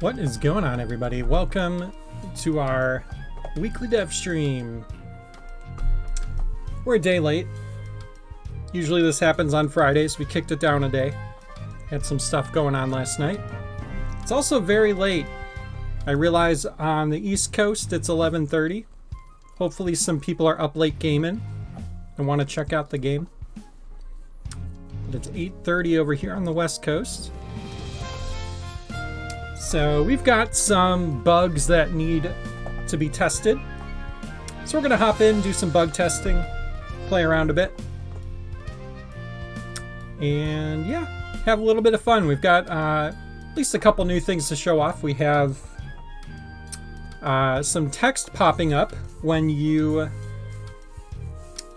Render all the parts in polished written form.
What is going on, everybody? Welcome to our weekly dev stream. We're a day late. Usually this happens on Fridays. We kicked it down a day. Had some stuff going on last night. It's also very late. I realize on the East Coast it's 11:30. Hopefully some people are up late gaming and want to check out the game. But it's 8:30 over here on the West Coast. So we've got some bugs that need to be tested. So we're going to hop in, do some bug testing, play around a bit. And yeah, have a little bit of fun. We've got at least a couple new things to show off. We have some text popping up when you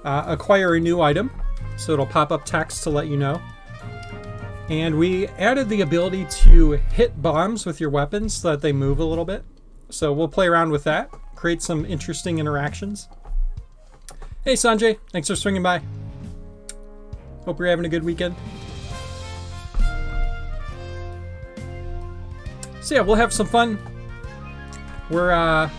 acquire a new item. So it'll pop up text to let you know. And we added the ability to hit bombs with your weapons so that they move a little bit. So we'll play around with that, create some interesting interactions. Hey Sanjay, thanks for swinging by. Hope you're having a good weekend. So yeah, we'll have some fun. We're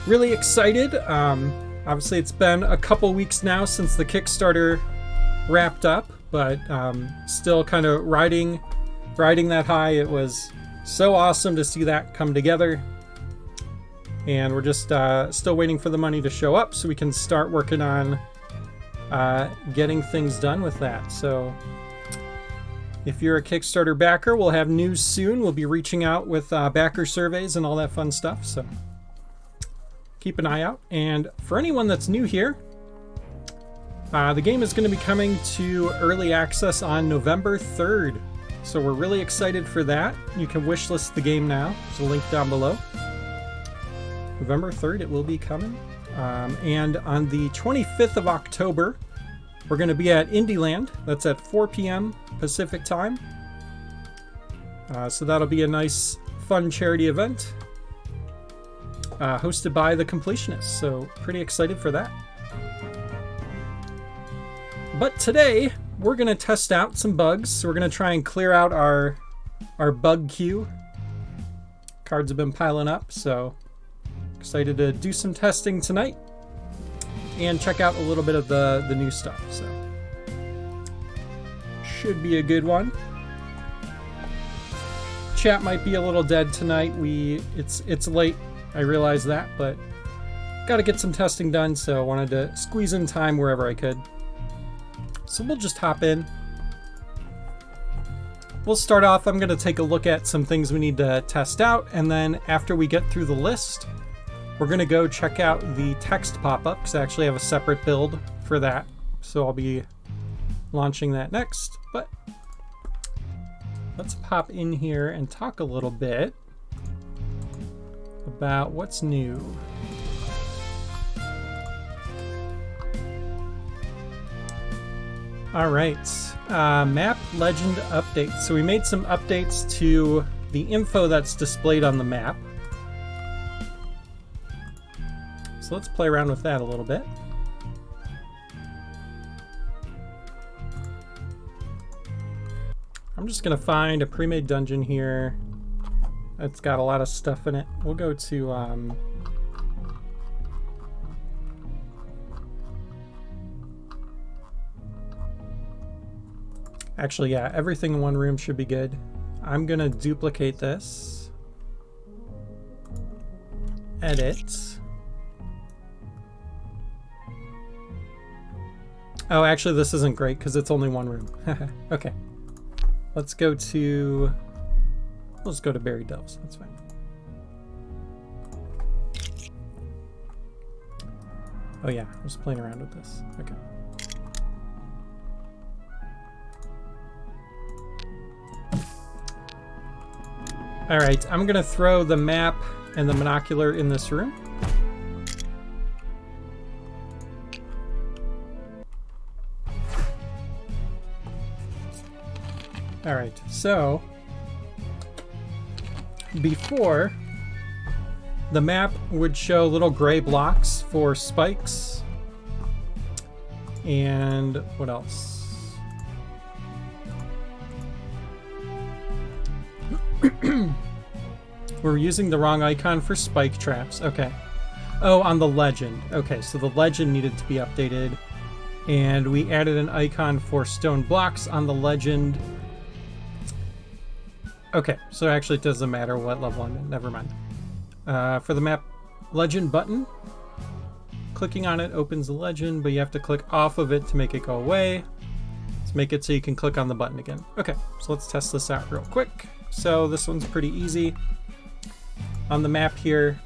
really excited. Obviously it's been a couple weeks now since the Kickstarter wrapped up. But still kind of riding that high. It was so awesome to see that come together. And we're just still waiting for the money to show up so we can start working on getting things done with that. So if you're a Kickstarter backer, we'll have news soon. We'll be reaching out with backer surveys and all that fun stuff. So keep an eye out. And for anyone that's new here, the game is going to be coming to early access on November 3rd. So we're really excited for that. You can wishlist the game now. There's a link down below. November 3rd, it will be coming. And on the 25th of October, we're going to be at Indieland. That's at 4 p.m. Pacific time. So that'll be a nice, fun charity event hosted by the Completionists. So pretty excited for that. But today, we're going to test out some bugs. So we're going to try and clear out our bug queue. Cards have been piling up, so excited to do some testing tonight and check out a little bit of the new stuff. So should be a good one. Chat might be a little dead tonight. It's late, I realize that, but got to get some testing done, so I wanted to squeeze in time wherever I could. So we'll just hop in. We'll start off, I'm going to take a look at some things we need to test out, and then after we get through the list, we're going to go check out the text pop-up, because I actually have a separate build for that. So I'll be launching that next. But let's pop in here and talk a little bit about what's new. All right, map legend updates. So we made some updates to the info that's displayed on the map. So let's play around with that a little bit. I'm just gonna find a pre-made dungeon here. It's got a lot of stuff in it. We'll go to actually, yeah, everything in one room should be good. I'm gonna duplicate this. Edit. Oh, actually, this isn't great because it's only one room. Okay. Let's go to... Let's go to Buried Delves. That's fine. Oh yeah, I was playing around with this. Okay. All right, I'm gonna throw the map and the monocular in this room. All right, so before, the map would show little gray blocks for spikes. And what else? We're using the wrong icon for spike traps. Okay. Oh, on the legend. Okay, so the legend needed to be updated. And we added an icon for stone blocks on the legend. Okay, so actually it doesn't matter what level I'm in. Never mind. For the map legend button, clicking on it opens the legend, but you have to click off of it to make it go away. Let's make it so you can click on the button again. Okay, so let's test this out real quick. So this one's pretty easy. On the map here,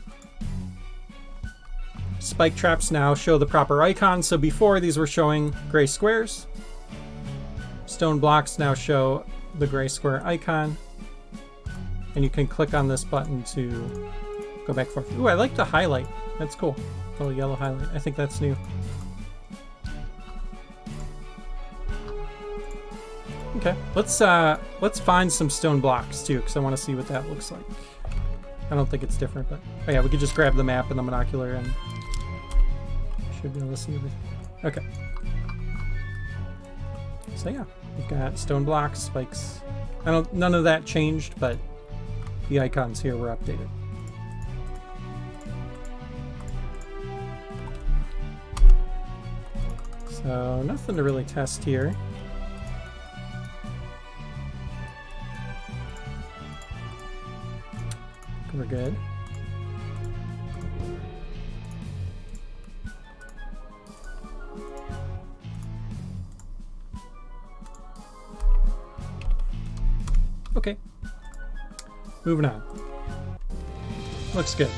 spike traps now show the proper icon. So before these were showing gray squares. Stone blocks now show the gray square icon. And you can click on this button to go back and forth. Ooh, I like the highlight. That's cool. The little yellow highlight. I think that's new. Okay, let's find some stone blocks too, because I want to see what that looks like. I don't think it's different, but oh yeah, we could just grab the map and the monocular and should be able to see everything. Okay. So yeah, we've got stone blocks, spikes. None of that changed, but the icons here were updated. So nothing to really test here. We're good. Okay. Moving on. Looks good.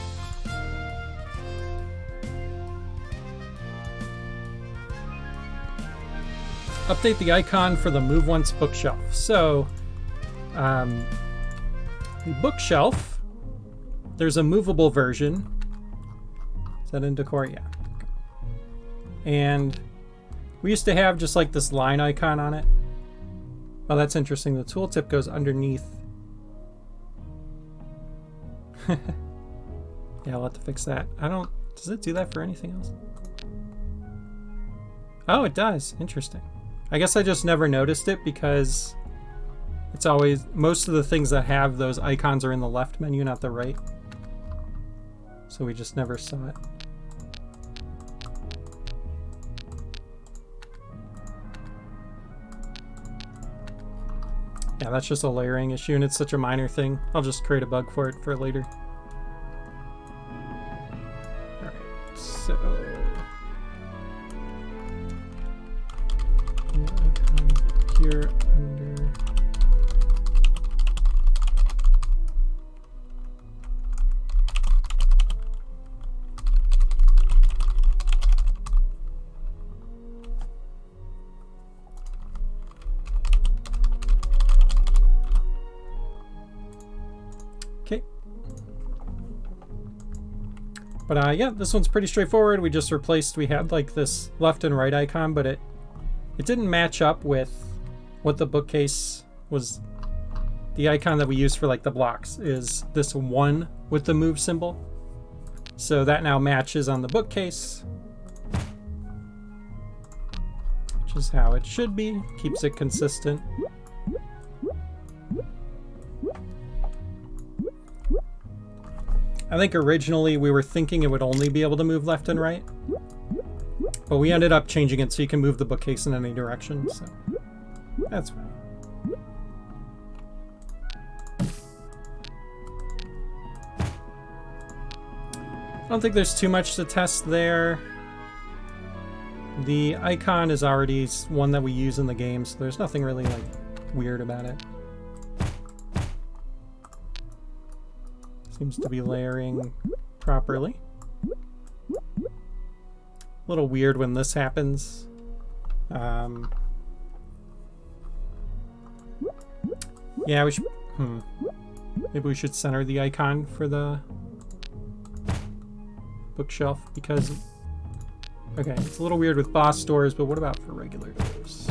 Update the icon for the Move Once bookshelf. So, the bookshelf, there's a movable version. Is that in decor? Yeah. And we used to have just like this line icon on it. Oh, that's interesting. The tooltip goes underneath. Yeah, I'll have to fix that. Does it do that for anything else? Oh, it does. Interesting. I guess I just never noticed it because it's always, most of the things that have those icons are in the left menu, not the right. So we just never saw it. Yeah, that's just a layering issue, and it's such a minor thing. I'll just create a bug for it for later. Alright, so... icon here under... Okay. But yeah, this one's pretty straightforward. We just replaced, we had like this left and right icon, but it didn't match up with what the bookcase was. The icon that we use for like the blocks is this one with the move symbol. So that now matches on the bookcase, which is how it should be. Keeps it consistent. I think originally we were thinking it would only be able to move left and right, but we ended up changing it so you can move the bookcase in any direction, so that's fine. I don't think there's too much to test there. The icon is already one that we use in the game, so there's nothing really like weird about it. Seems to be layering properly. A little weird when this happens. Yeah, we should... Maybe we should center the icon for the bookshelf because... Okay, it's a little weird with boss doors, but what about for regular doors?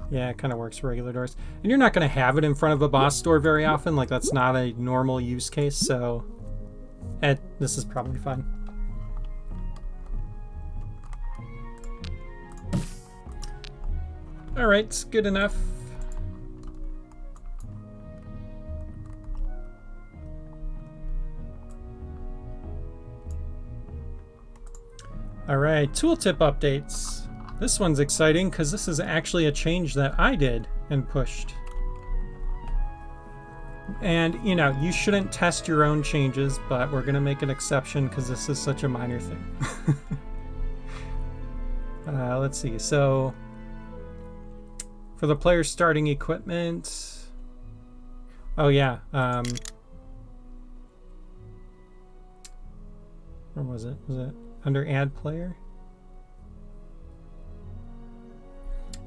Yeah, it kind of works for regular doors. And you're not going to have it in front of a boss door very often. Like, that's not a normal use case, so... this is probably fine. Alright, good enough. All right, tooltip updates. This one's exciting because this is actually a change that I did and pushed. And, you know, you shouldn't test your own changes, but we're going to make an exception because this is such a minor thing. Let's see. So, for the player's starting equipment... Oh, yeah. Where was it? Was it under Add Player?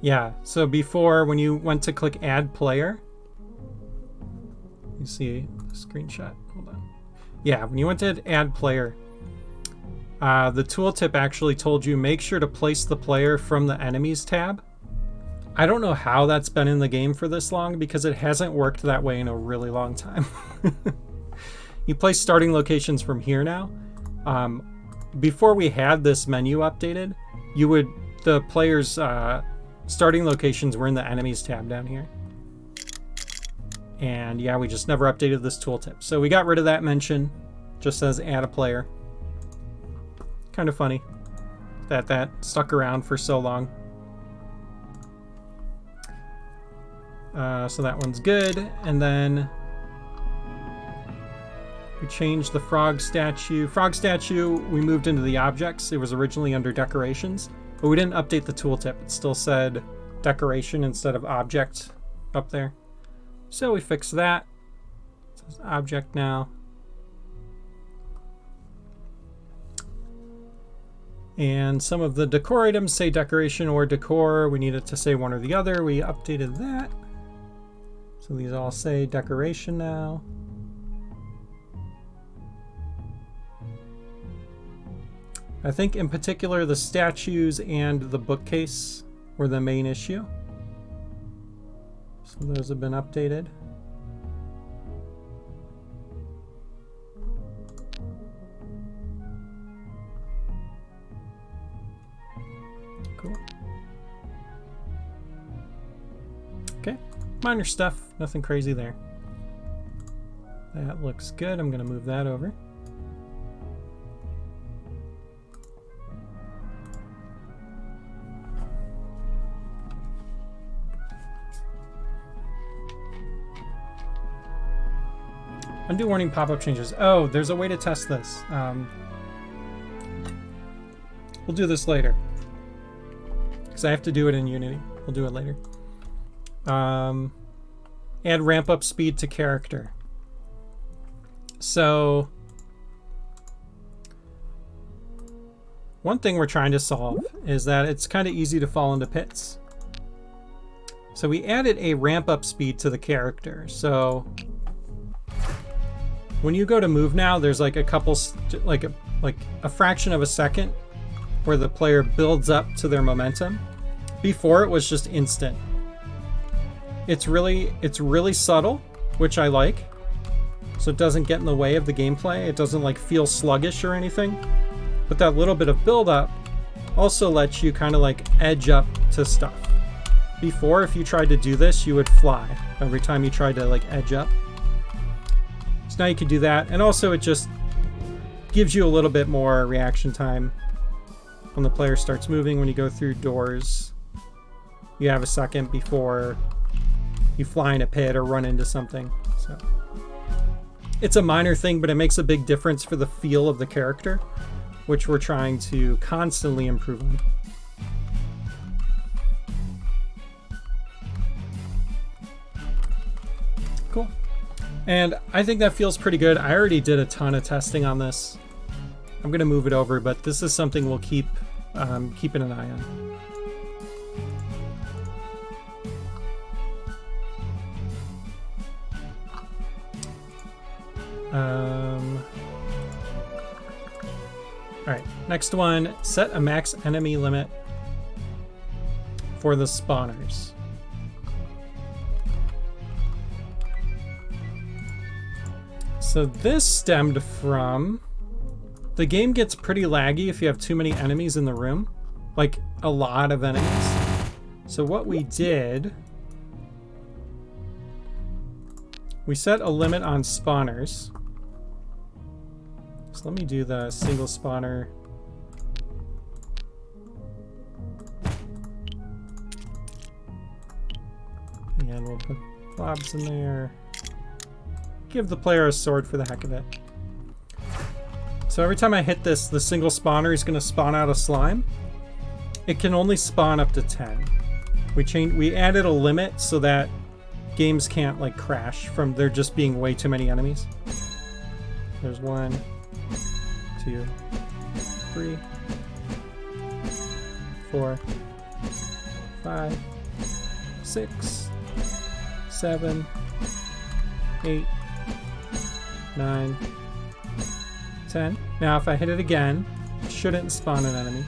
Yeah, so before, when you went to click Add Player... You see the screenshot. Hold on. Yeah, when you went to Add Player, the tooltip actually told you make sure to place the player from the Enemies tab. I don't know how that's been in the game for this long because it hasn't worked that way in a really long time. You place starting locations from here now. Before we had this menu updated, the player's starting locations were in the Enemies tab down here. And yeah, we just never updated this tooltip. So we got rid of that mention. Just says add a player. Kind of funny that stuck around for so long. So that one's good. And then we changed the frog statue. Frog statue, we moved into the objects. It was originally under decorations, but we didn't update the tooltip. It still said decoration instead of object up there. So we fixed that. It says object now. And some of the decor items say decoration or decor. We need it to say one or the other. We updated that. So these all say decoration now. I think in particular the statues and the bookcase were the main issue. So those have been updated. Cool. Okay, minor stuff, nothing crazy there. That looks good. I'm going to move that over. Undo warning pop-up changes. Oh, there's a way to test this. We'll do this later. Because I have to do it in Unity. We'll do it later. Add ramp-up speed to character. So, one thing we're trying to solve is that it's kind of easy to fall into pits. So we added a ramp-up speed to the character. So when you go to move now, there's like a couple, like a fraction of a second where the player builds up to their momentum. Before it was just instant. It's really subtle, which I like. So it doesn't get in the way of the gameplay. It doesn't like feel sluggish or anything. But that little bit of build up also lets you kind of like edge up to stuff. Before, if you tried to do this, you would fly every time you tried to like edge up. So now you can do that. And also it just gives you a little bit more reaction time when the player starts moving. When you go through doors, you have a second before you fly in a pit or run into something. So it's a minor thing, but it makes a big difference for the feel of the character, which we're trying to constantly improve on. Cool. And I think that feels pretty good. I already did a ton of testing on this. I'm going to move it over, but this is something we'll keep keeping an eye on. Alright, next one, set a max enemy limit for the spawners. So this stemmed from, the game gets pretty laggy if you have too many enemies in the room, like a lot of enemies. So what we did, we set a limit on spawners. So let me do the single spawner And we'll put blobs in there. Give the player a sword for the heck of it. So every time I hit this, the single spawner is going to spawn out a slime. It can only spawn up to 10. We added a limit so that games can't like crash from there just being way too many enemies. There's 1, 2, 3, 4, 5, 6, 7, 8, 9, 10. Now if I hit it again, it shouldn't spawn an enemy.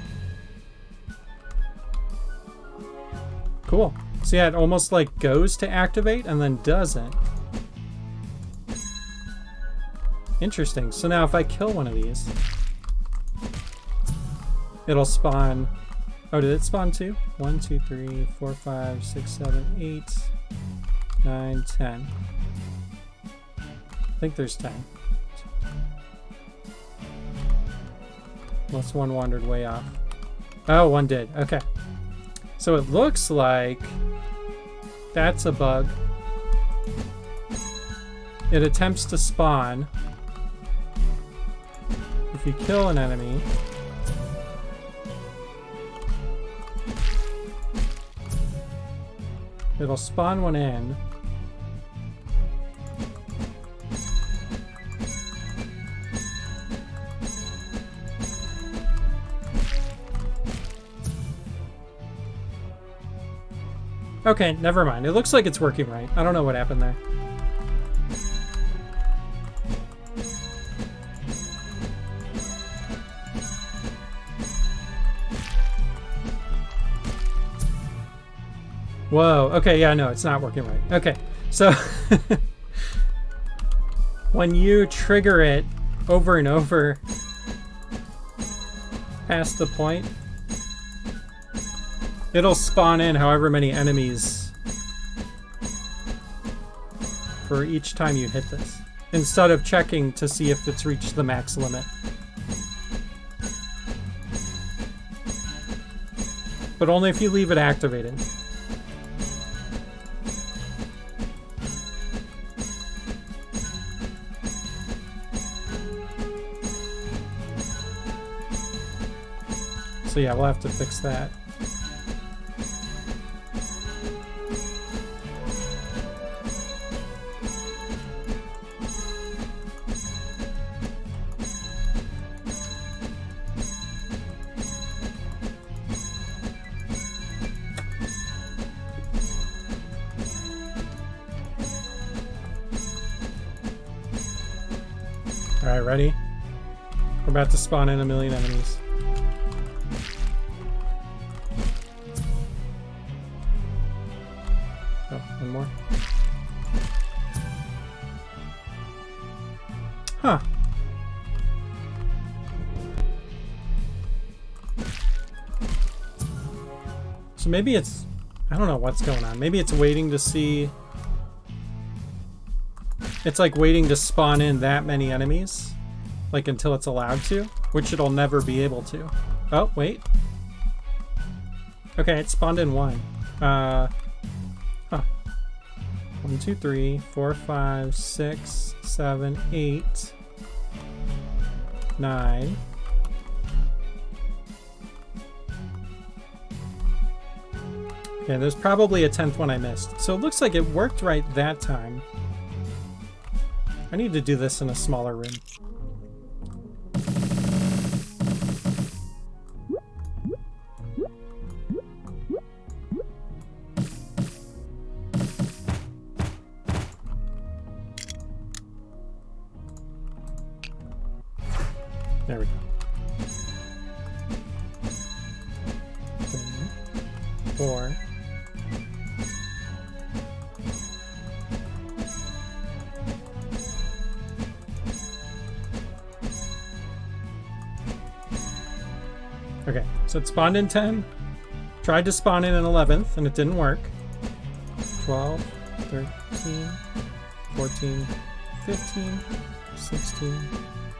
Cool. So yeah, it almost like goes to activate and then doesn't. Interesting. So now if I kill one of these, it'll spawn... Oh, did it spawn 2? 1, 2, 3, 4, 5, 6, 7, 8, 9, 10. I think there's 10. Unless one wandered way off. Oh, one did. Okay. So it looks like that's a bug. It attempts to spawn. If you kill an enemy, it'll spawn one in. Okay, never mind. It looks like it's working right. I don't know what happened there. Whoa. Okay, yeah, no, it's not working right. Okay, so when you trigger it over and over past the point, it'll spawn in however many enemies for each time you hit this, instead of checking to see if it's reached the max limit. But only if you leave it activated. So yeah, we'll have to fix that. Alright, ready? We're about to spawn in 1,000,000 enemies. Oh, one more. Huh. So maybe it's... I don't know what's going on. Maybe it's waiting to see... It's like waiting to spawn in that many enemies, like until it's allowed to, which it'll never be able to. Oh, wait. Okay, it spawned in 1. Huh. 1, 2, 3, 4, 5, 6, 7, 8, 9. Okay, there's probably a 10th one I missed. So it looks like it worked right that time. I need to do this in a smaller room. There we go. 3, 4. Okay, so it spawned in 10, tried to spawn in an 11th, and it didn't work. 12, 13, 14, 15, 16,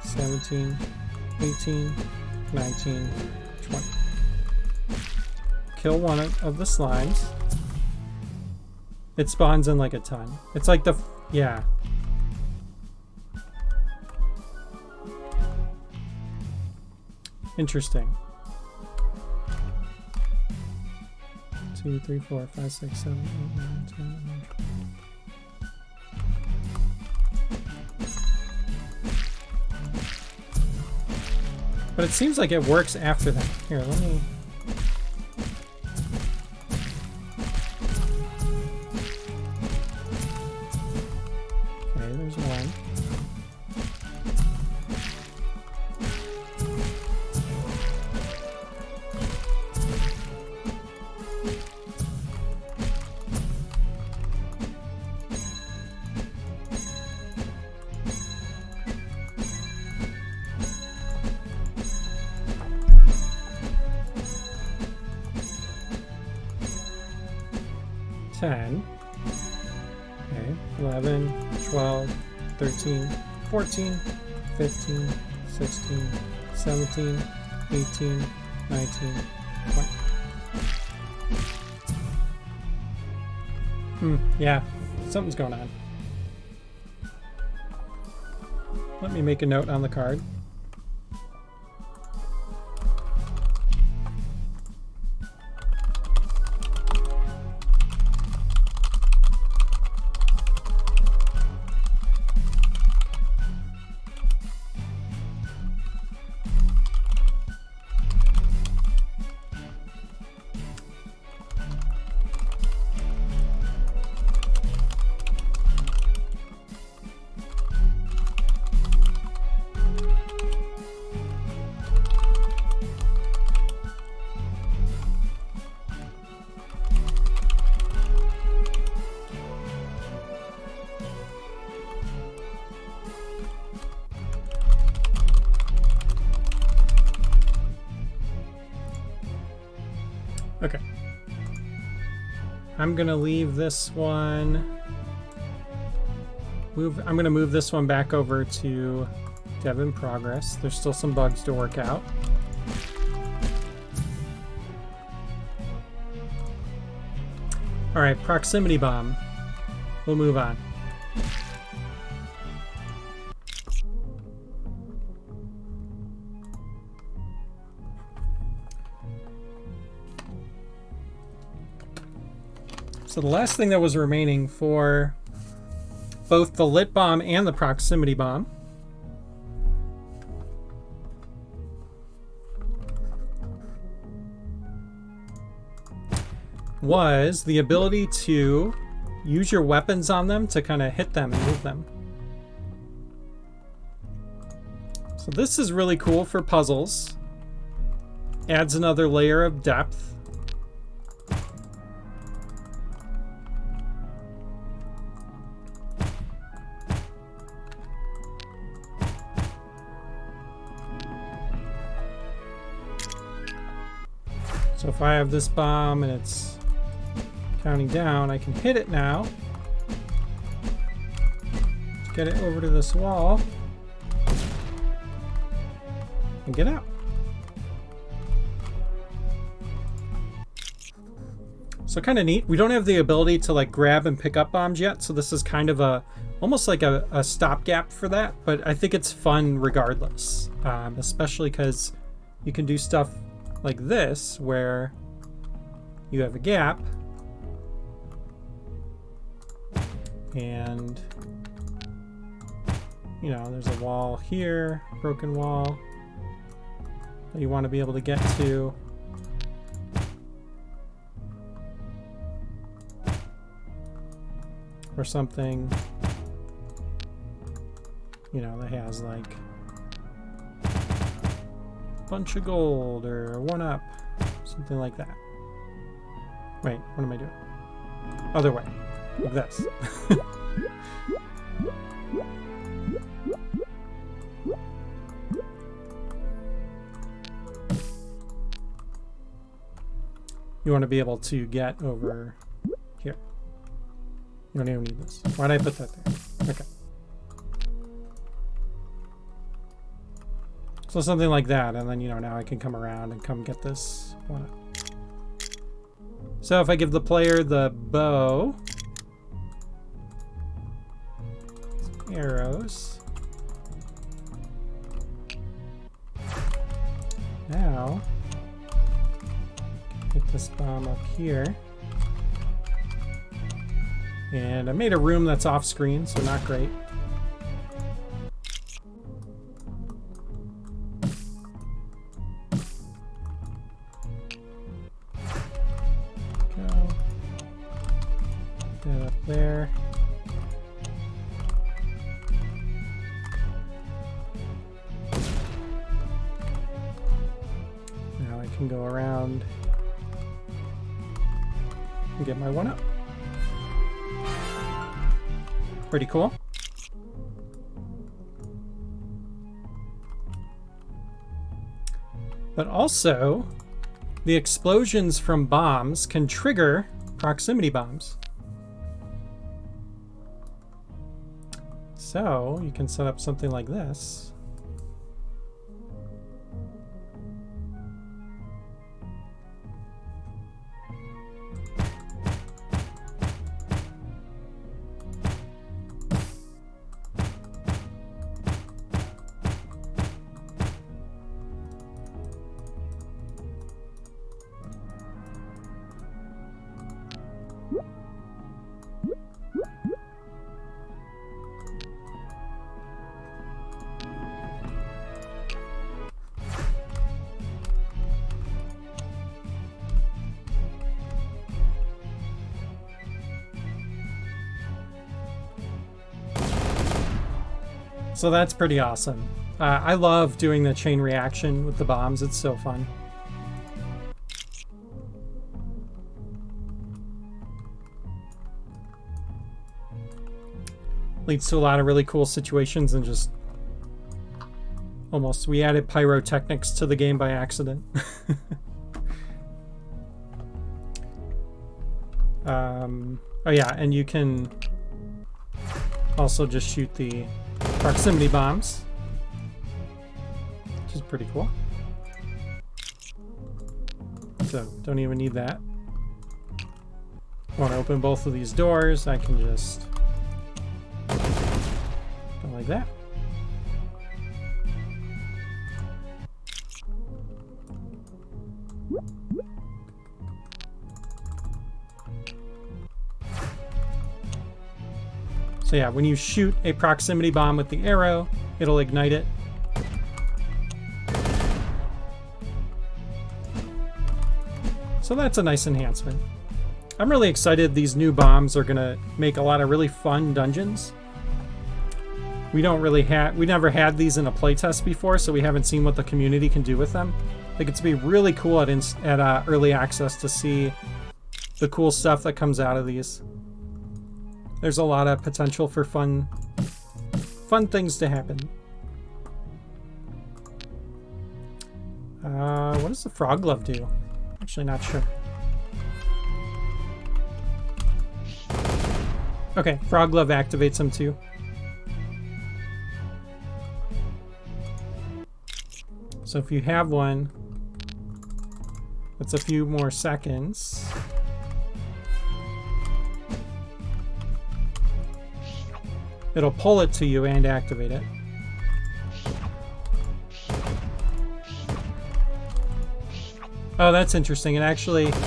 17, 18, 19, 20. Kill one of the slimes. It spawns in like a ton. It's like the, yeah. Interesting. 2, 3, 4, 5, 6, 7, 8, 9, 10, 11, 12. But it seems like it works after that. Here, let me... Okay, there's one. Okay, 11, 12, 13, 14, 15, 16, 17, 18, 19, 20. Yeah, something's going on. Let me make a note on the card. Okay. I'm gonna leave this one. I'm gonna move this one back over to dev in progress. There's still some bugs to work out. All right, proximity bomb. We'll move on. So the last thing that was remaining for both the lit bomb and the proximity bomb was the ability to use your weapons on them to kind of hit them and move them. So this is really cool for puzzles. Adds another layer of depth. So if I have this bomb and it's counting down, I can hit it now. Get it over to this wall and get out. So kind of neat. We don't have the ability to like grab and pick up bombs yet, so this is kind of almost like a stopgap for that, but I think it's fun regardless, especially because you can do stuff like this where you have a gap and you know there's a wall here, broken wall that you want to be able to get to. Or something, you know, that has like bunch of gold or 1-up, something like that. Wait, what am I doing? Other way, like this. You want to be able to get over here. You don't even need this. Why did I put that there? Okay. So something like that, and then, you know, now I can come around and come get this one up. So if I give the player the bow, arrows. Now, get this bomb up here. And I made a room that's off screen, so not great. Go. Get up there. Now I can go around and get my one up. Pretty cool. But also, the explosions from bombs can trigger proximity bombs. So you can set up something like this. So that's pretty awesome. I love doing the chain reaction with the bombs. It's so fun. Leads to a lot of really cool situations and just almost, we added pyrotechnics to the game by accident. Oh yeah, and you can also just shoot the proximity bombs, which is pretty cool. So don't even need that. Want to open both of these doors, I can just go like that. So yeah, when you shoot a proximity bomb with the arrow, it'll ignite it. So that's a nice enhancement. I'm really excited these new bombs are gonna make a lot of really fun dungeons. We never had these in a playtest before, so we haven't seen what the community can do with them. I think it's gonna be really cool at early access to see the cool stuff that comes out of these. There's a lot of potential for fun things to happen. What does the frog glove do? Actually, not sure. Okay, frog glove activates them too. So if you have one, that's a few more seconds. It'll pull it to you and activate it. Oh, that's interesting. It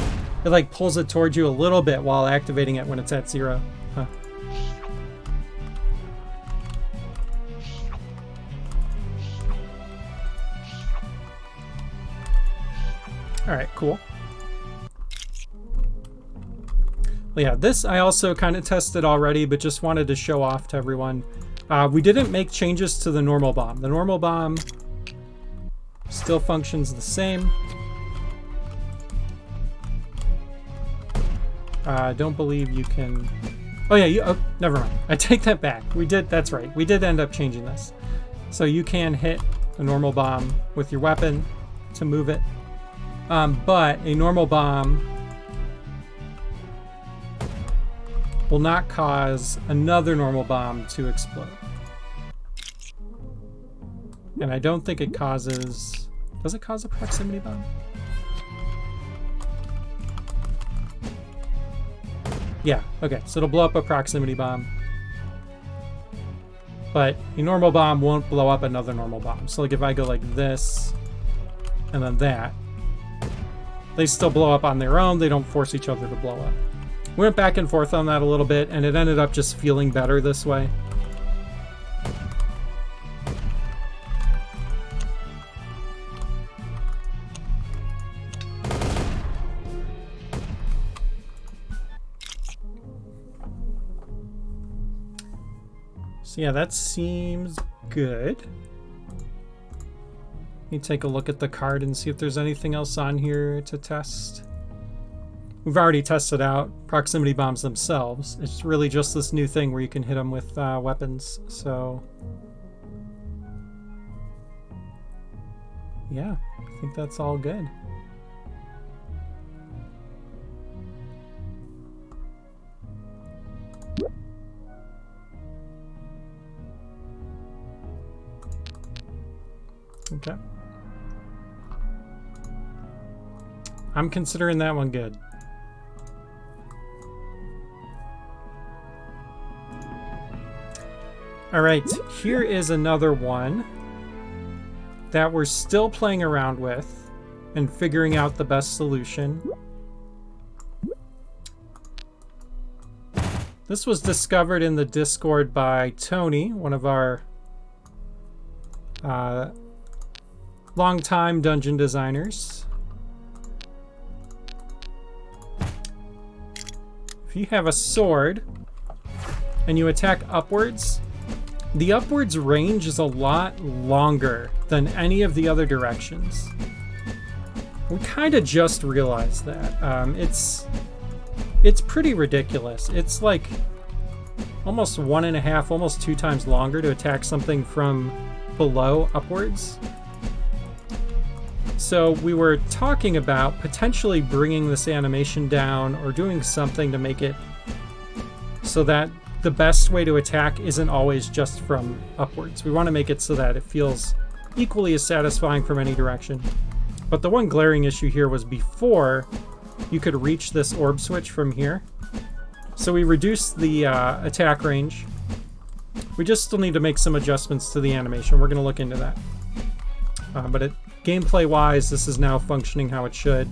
like pulls it towards you a little bit while activating it when it's at 0. Huh. All right, cool. Well, yeah, this I also kind of tested already, but just wanted to show off to everyone. We didn't make changes to the normal bomb. The normal bomb still functions the same. I don't believe you can... Oh yeah, oh, never mind. I take that back. That's right. We did end up changing this. So you can hit a normal bomb with your weapon to move it. But a normal bomb will not cause another normal bomb to explode. And I don't think it causes... Does it cause a proximity bomb? Yeah, okay, so it'll blow up a proximity bomb. But a normal bomb won't blow up another normal bomb. So like if I go like this and then that, they still blow up on their own. They don't force each other to blow up. We went back and forth on that a little bit, and it ended up just feeling better this way. So yeah, that seems good. Let me take a look at the card and see if there's anything else on here to test. We've already tested out proximity bombs themselves. It's really just this new thing where you can hit them with weapons. So yeah, I think that's all good. Okay. I'm considering that one good. All right, here is another one that we're still playing around with and figuring out the best solution. This was discovered in the Discord by Tony, one of our longtime dungeon designers. If you have a sword and you attack upwards, the upwards range is a lot longer than any of the other directions. We kind of just realized that. It's pretty ridiculous. It's like almost 1.5, almost 2 times longer to attack something from below upwards. So we were talking about potentially bringing this animation down or doing something to make it so that the best way to attack isn't always just from upwards. We want to make it so that it feels equally as satisfying from any direction. But the one glaring issue here was before you could reach this orb switch from here. So we reduced the attack range. We just still need to make some adjustments to the animation. We're going to look into that. But gameplay-wise, this is now functioning how it should.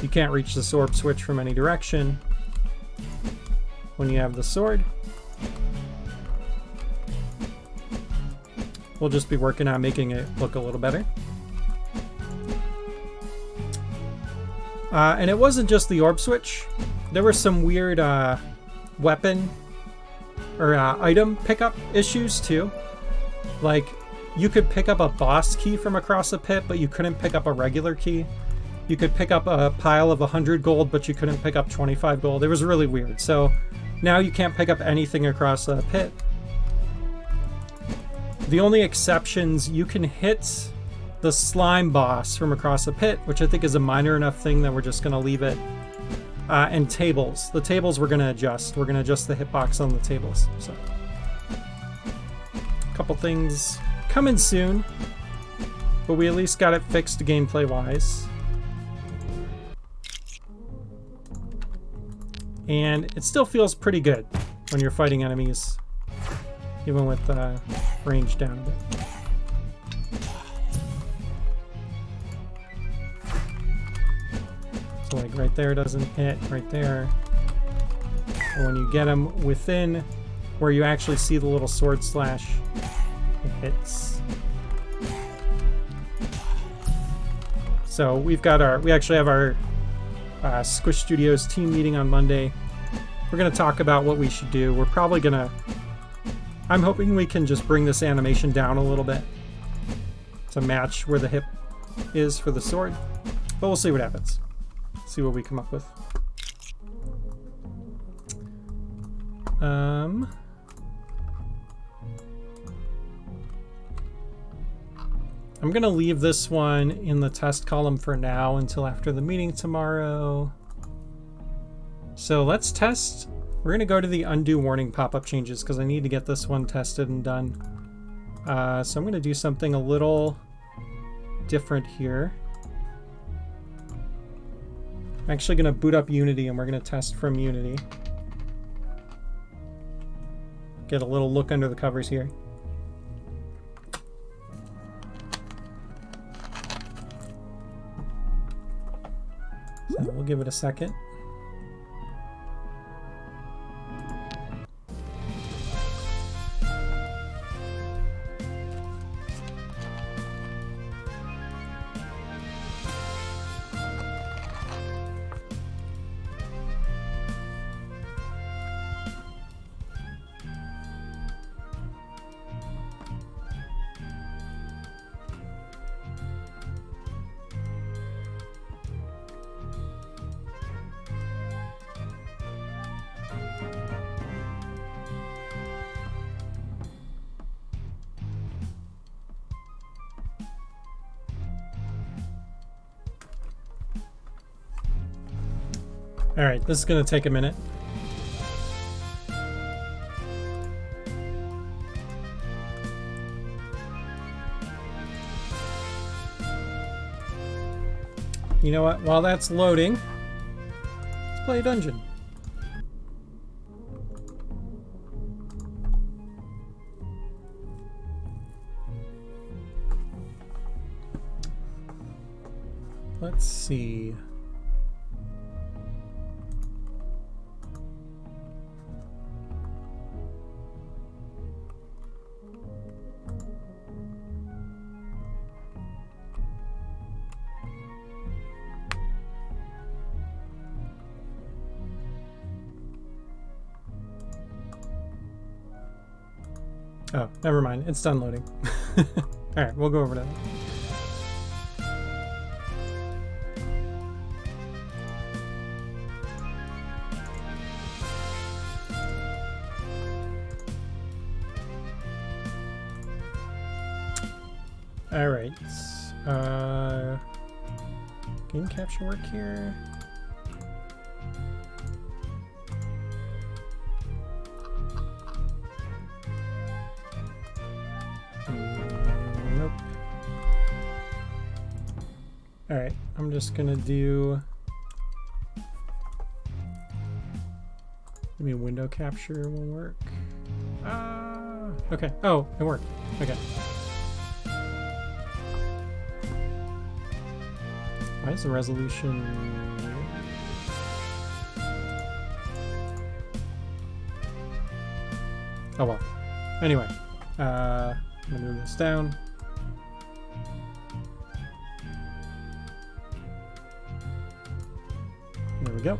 You can't reach this orb switch from any direction when you have the sword. We'll just be working on making it look a little better. And it wasn't just the orb switch. There were some weird weapon or item pickup issues too. Like, you could pick up a boss key from across a pit, but you couldn't pick up a regular key. You could pick up a pile of 100 gold, but you couldn't pick up 25 gold. It was really weird. So now you can't pick up anything across a pit. The only exceptions, you can hit the slime boss from across a pit, which I think is a minor enough thing that we're just going to leave it. And tables. The tables we're going to adjust. We're going to adjust the hitbox on the tables. So, a couple things coming soon, but we at least got it fixed gameplay-wise. And it still feels pretty good when you're fighting enemies, even with range down a bit. So like right there doesn't hit, right there. But when you get them within where you actually see the little sword slash, it hits. So we actually have our Squish Studios team meeting on Monday. We're going to talk about what we should do. We're probably going to... I'm hoping we can just bring this animation down a little bit to match where the hip is for the sword. But we'll see what happens. See what we come up with. I'm going to leave this one in the test column for now until after the meeting tomorrow. So let's test. We're going to go to the undo warning pop-up changes because I need to get this one tested and done. So I'm going to do something a little different here. I'm actually going to boot up Unity and we're going to test from Unity. Get a little look under the covers here. So we'll give it a second. All right, this is going to take a minute. You know what? While that's loading, let's play a dungeon. Let's see. Oh, never mind. It's done loading. Alright, we'll go over to that. Alright. Game capture work here. Nope. Alright, I'm just gonna do maybe window capture will work. Okay. Oh, it worked. Okay. Why is the resolution? Oh well. Anyway, I'm gonna move this down. There we go.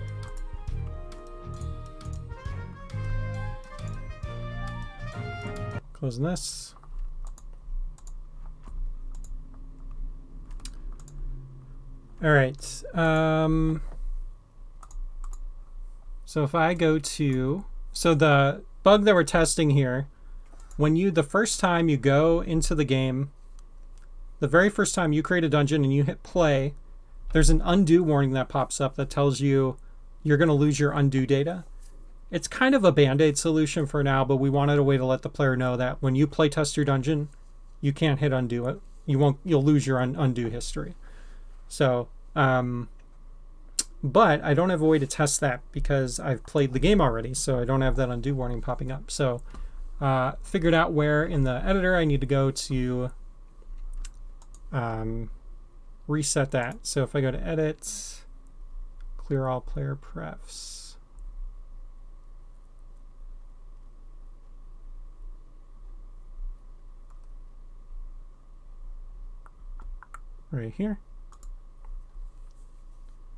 Closing this. All right. So if I go to, so the bug that we're testing here, when the first time you go into the game, the very first time you create a dungeon and you hit play, there's an undo warning that pops up that tells you you're going to lose your undo data. It's kind of a band-aid solution for now, but we wanted a way to let the player know that when you play test your dungeon, you can't hit undo it. You'll lose your undo history. So, but I don't have a way to test that because I've played the game already, so I don't have that undo warning popping up. So, figured out where in the editor I need to go to reset that. So if I go to edit, clear all player prefs. Right here.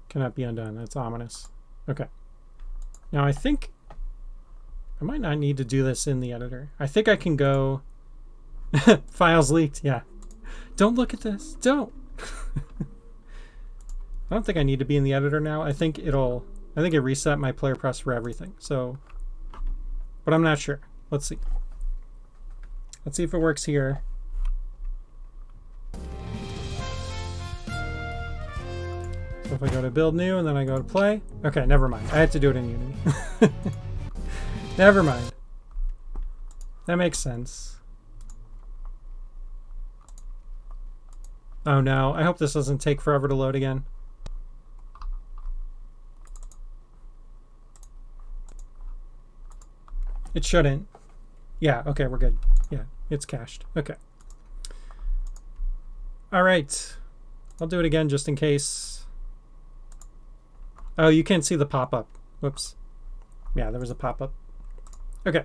Cannot be undone. That's ominous. Okay. Now I think I might not need to do this in the editor. I think I can go files leaked. Yeah. Don't look at this. Don't. I don't think I need to be in the editor now. I think it reset my player press for everything. So, but I'm not sure. Let's see. Let's see if it works here. So if I go to build new and then I go to play. Okay, never mind. I had to do it in Unity. Never mind. That makes sense. Oh no, I hope this doesn't take forever to load again. It shouldn't. Yeah, okay, we're good. Yeah, it's cached. Okay. All right. I'll do it again just in case. Oh, you can't see the pop-up. Whoops. Yeah, there was a pop-up. Okay.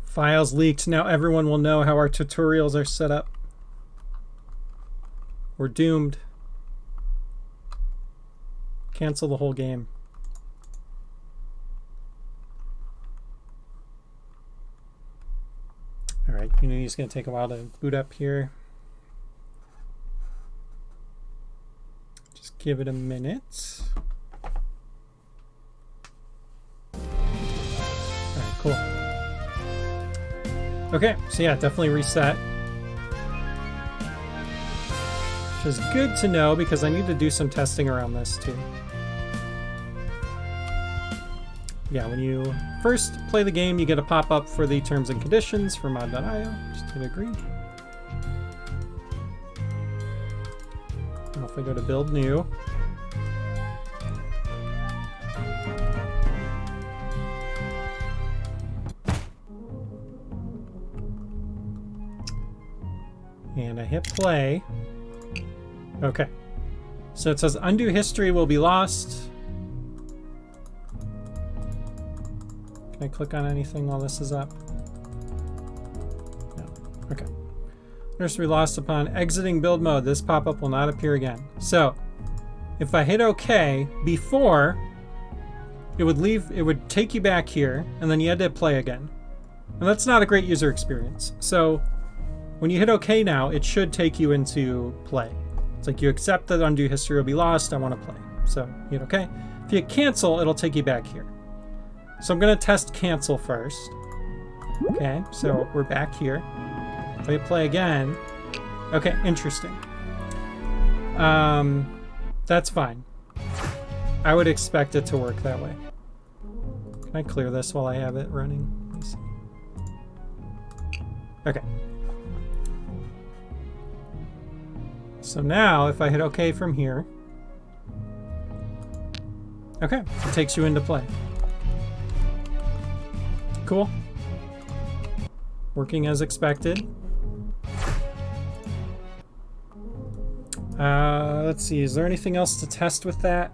Files leaked. Now everyone will know how our tutorials are set up. We're doomed. Cancel the whole game. All right, Unity's going to take a while to boot up here. Just give it a minute. All right, cool. Okay, so yeah, definitely reset. Which is good to know because I need to do some testing around this too. Yeah, when you first play the game, you get a pop-up for the terms and conditions for mod.io. Just hit agree. Now if I go to build new, and I hit play. Okay. So it says undo history will be lost. Can I click on anything while this is up? No. Okay. History lost upon exiting build mode. This pop-up will not appear again. So if I hit OK before, it would take you back here, and then you had to play again. And that's not a great user experience. So when you hit OK now, it should take you into play. It's like you accept that undo history will be lost. I want to play. So you hit OK. If you cancel, it'll take you back here. So I'm going to test cancel first. Okay, so we're back here. If I play again. Okay, interesting. That's fine. I would expect it to work that way. Can I clear this while I have it running? Let me see. Okay. So now, if I hit OK from here, okay, it takes you into play. Cool. Working as expected. Let's see, is there anything else to test with that?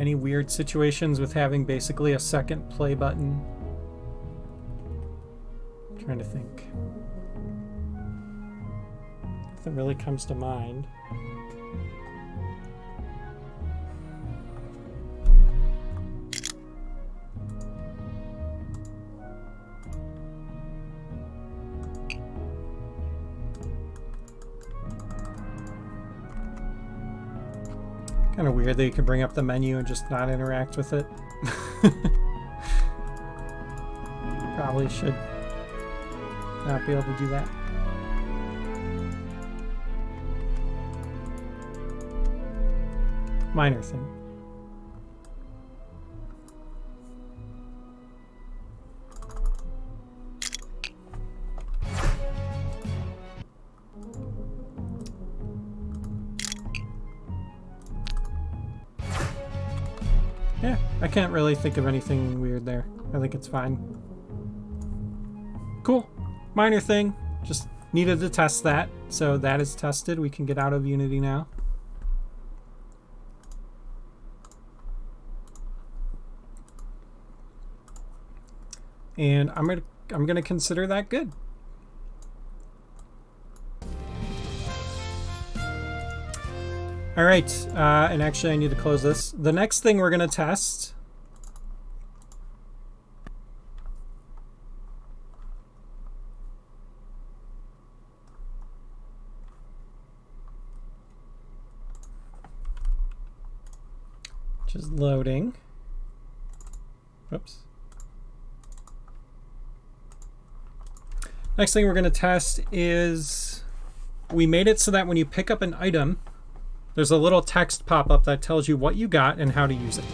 Any weird situations with having basically a second play button? I'm trying to think. Nothing really comes to mind. Kind of weird that you can bring up the menu and just not interact with it. Probably should not be able to do that. Minor thing. Yeah, I can't really think of anything weird there. I think it's fine. Cool. Minor thing. Just needed to test that. So that is tested. We can get out of Unity now. And I'm gonna consider that good. All right, and actually I need to close this. The next thing we're gonna test which is loading. Oops. Next thing we're gonna test is we made it so that when you pick up an item, there's a little text pop-up that tells you what you got and how to use it.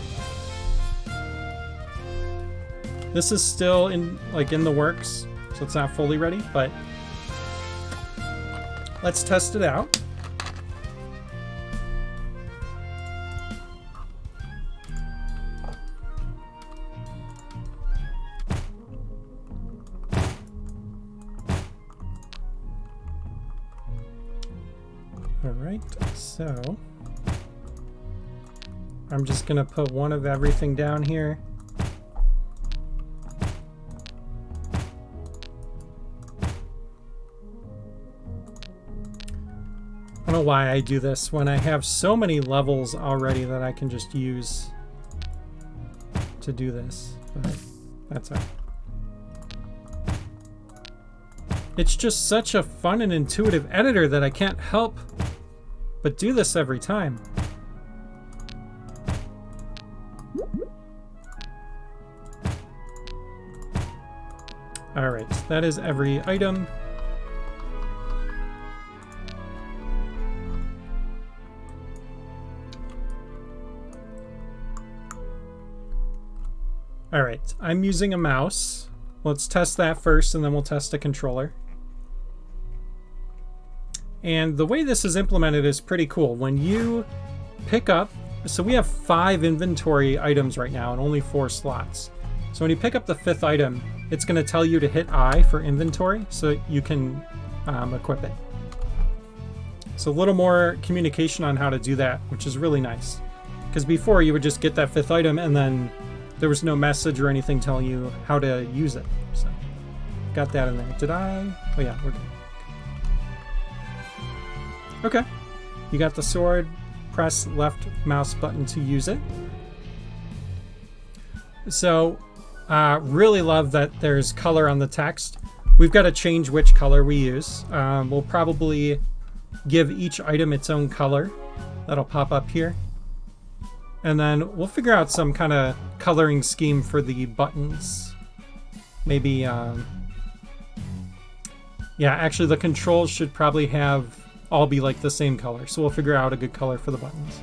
This is still in the works, so it's not fully ready, but let's test it out. All right, so I'm just gonna put one of everything down here. I don't know why I do this when I have so many levels already that I can just use to do this, but that's all right. It's just such a fun and intuitive editor that I can't help but do this every time. All right, that is every item. All right, I'm using a mouse. Let's test that first, and then we'll test a controller. And the way this is implemented is pretty cool. When you pick up, so we have 5 inventory items right now and only 4 slots. So when you pick up the 5th item, it's going to tell you to hit I for inventory so you can equip it. So a little more communication on how to do that, which is really nice. Because before you would just get that 5th item and then there was no message or anything telling you how to use it. So got that in there. Did I? Oh yeah, we're good. Okay, you got the sword, press left mouse button to use it. So, really love that there's color on the text. We've got to change which color we use. We'll probably give each item its own color. That'll pop up here. And then we'll figure out some kind of coloring scheme for the buttons. Maybe, yeah, actually the controls should probably have all be like the same color, so we'll figure out a good color for the buttons.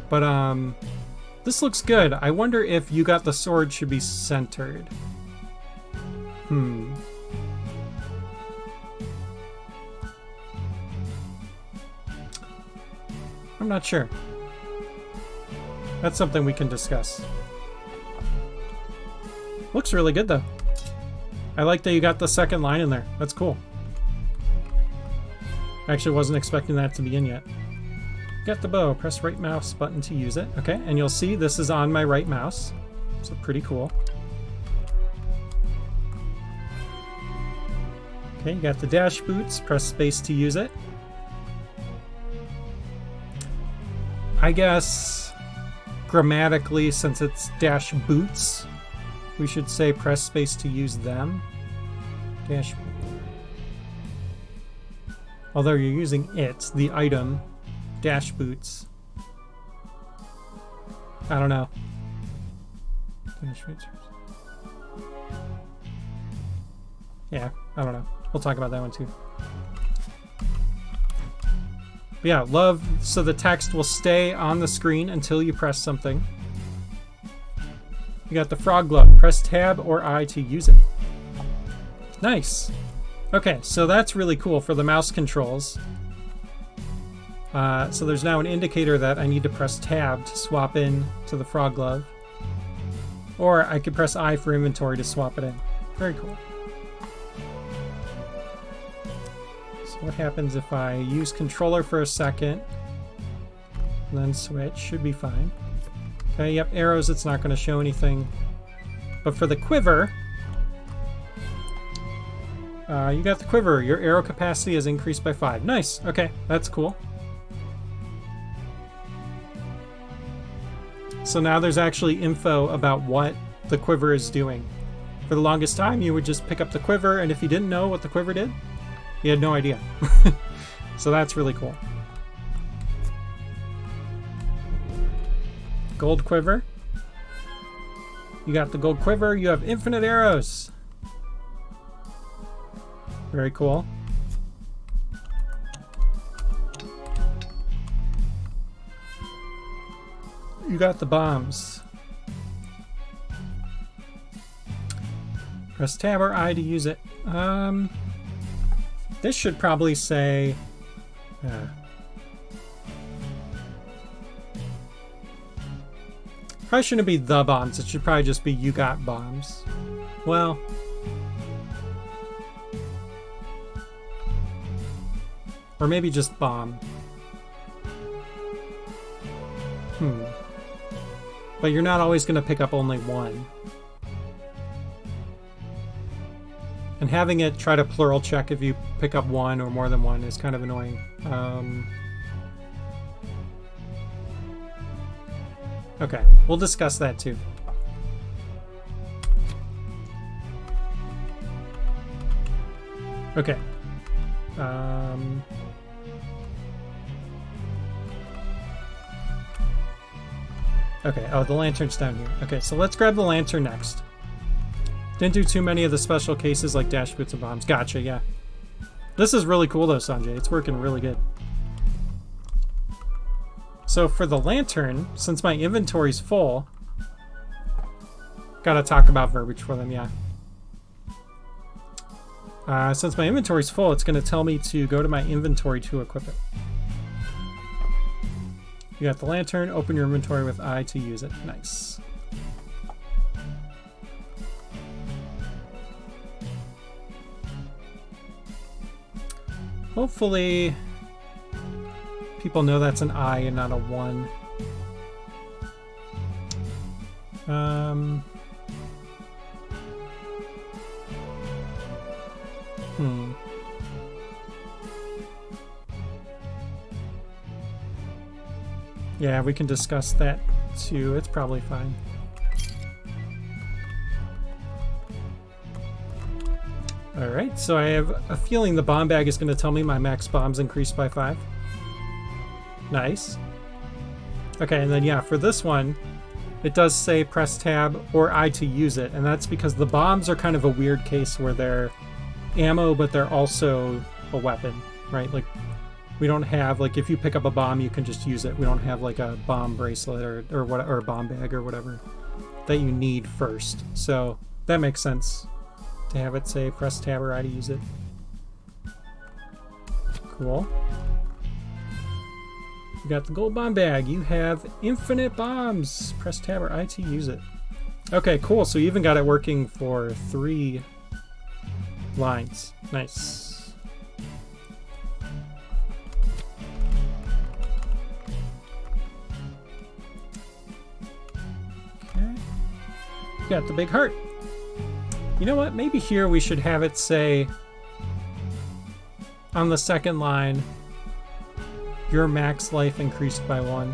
But this looks good. I wonder if you got the sword should be centered. I'm not sure. That's something we can discuss. Looks really good though. I like that you got the second line in there. That's cool. Actually wasn't expecting that to be in yet. Get the bow, press right mouse button to use it. Okay, and you'll see this is on my right mouse. So pretty cool. Okay, you got the dash boots, press space to use it. I guess grammatically, since it's dash boots, we should say press space to use them. Dash boots. Although you're using it, the item, dash boots. I don't know. Dash boots. Yeah, I don't know. We'll talk about that one too. But yeah, love, so the text will stay on the screen until you press something. You got the frog glove. Press tab or I to use it. Nice. Okay, so that's really cool for the mouse controls. So there's now an indicator that I need to press tab to swap in to the frog glove. Or I could press I for inventory to swap it in. Very cool. So what happens if I use controller for a second, and then switch? Should be fine. Okay, yep, arrows, it's not going to show anything. But for the quiver, you got the quiver. Your arrow capacity has increased by 5. Nice. Okay, that's cool. So now there's actually info about what the quiver is doing. For the longest time, you would just pick up the quiver, and if you didn't know what the quiver did, you had no idea. So that's really cool. Gold quiver. You got the gold quiver. You have infinite arrows. Very cool. You got the bombs. Press tab or I to use it. This should probably say Probably shouldn't be the bombs. It should probably just be you got bombs. Well. Or maybe just bomb. But you're not always going to pick up only one. And having it try to plural check if you pick up one or more than one is kind of annoying. Okay, we'll discuss that too. Okay. Okay, oh, the lantern's down here. Okay, so let's grab the lantern next. Didn't do too many of the special cases like dash boots and bombs. Gotcha, yeah. This is really cool though, Sanjay. It's working really good. So for the lantern, since my inventory's full, gotta talk about verbiage for them, yeah. Since my inventory's full, it's gonna tell me to go to my inventory to equip it. You got the lantern, open your inventory with I to use it. Nice. Hopefully people know that's an I and not a 1. Yeah, we can discuss that too. It's probably fine. Alright, so I have a feeling the bomb bag is going to tell me my max bombs increased by 5. Nice. Okay, and then yeah, for this one, it does say press tab or I to use it, and that's because the bombs are kind of a weird case where they're ammo, but they're also a weapon, right? Like, we don't have, like, if you pick up a bomb, you can just use it. We don't have, like, a bomb bracelet or a bomb bag or whatever that you need first. So that makes sense to have it say press tab or I to use it. Cool. You got the gold bomb bag. You have infinite bombs. Press tab or I to use it. Okay, cool. So you even got it working for 3 lines. Nice. Okay. You got the big heart. You know what? Maybe here we should have it say on the second line, your max life increased by 1.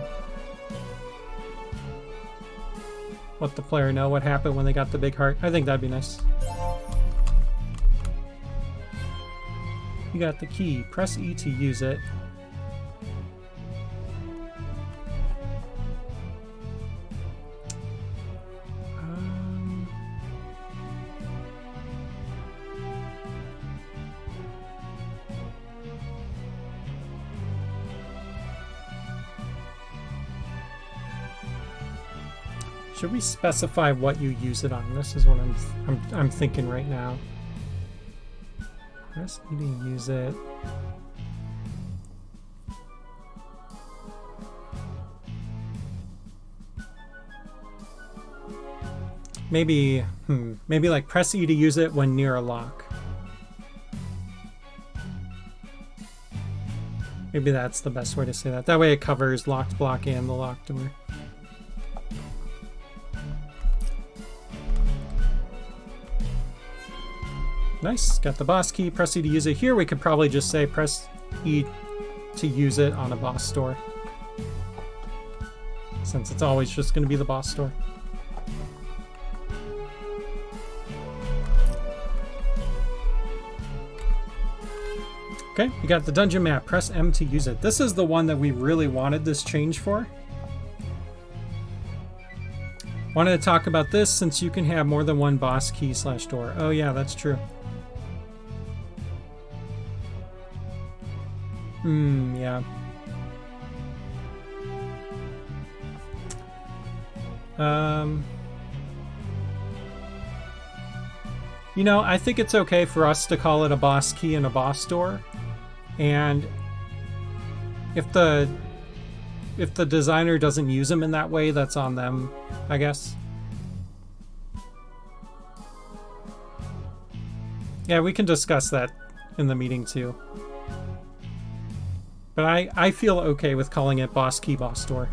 Let the player know what happened when they got the big heart. I think that'd be nice. You got the key. Press E to use it. Should we specify what you use it on? This is what I'm thinking right now. Press E to use it. Maybe, maybe like press E to use it when near a lock. Maybe that's the best way to say that. That way it covers locked block and the locked door. Nice, got the boss key, press E to use it. Here we could probably just say press E to use it on a boss store, since it's always just going to be the boss store. Okay, we got the dungeon map, press M to use it. This is the one that we really wanted this change for. Wanted to talk about this since you can have more than one boss key / door. Oh yeah, that's true. Yeah. You know, I think it's okay for us to call it a boss key and a boss door. And if the designer doesn't use them in that way, that's on them, I guess. Yeah, we can discuss that in the meeting too. But I feel okay with calling it Boss Key Boss Store.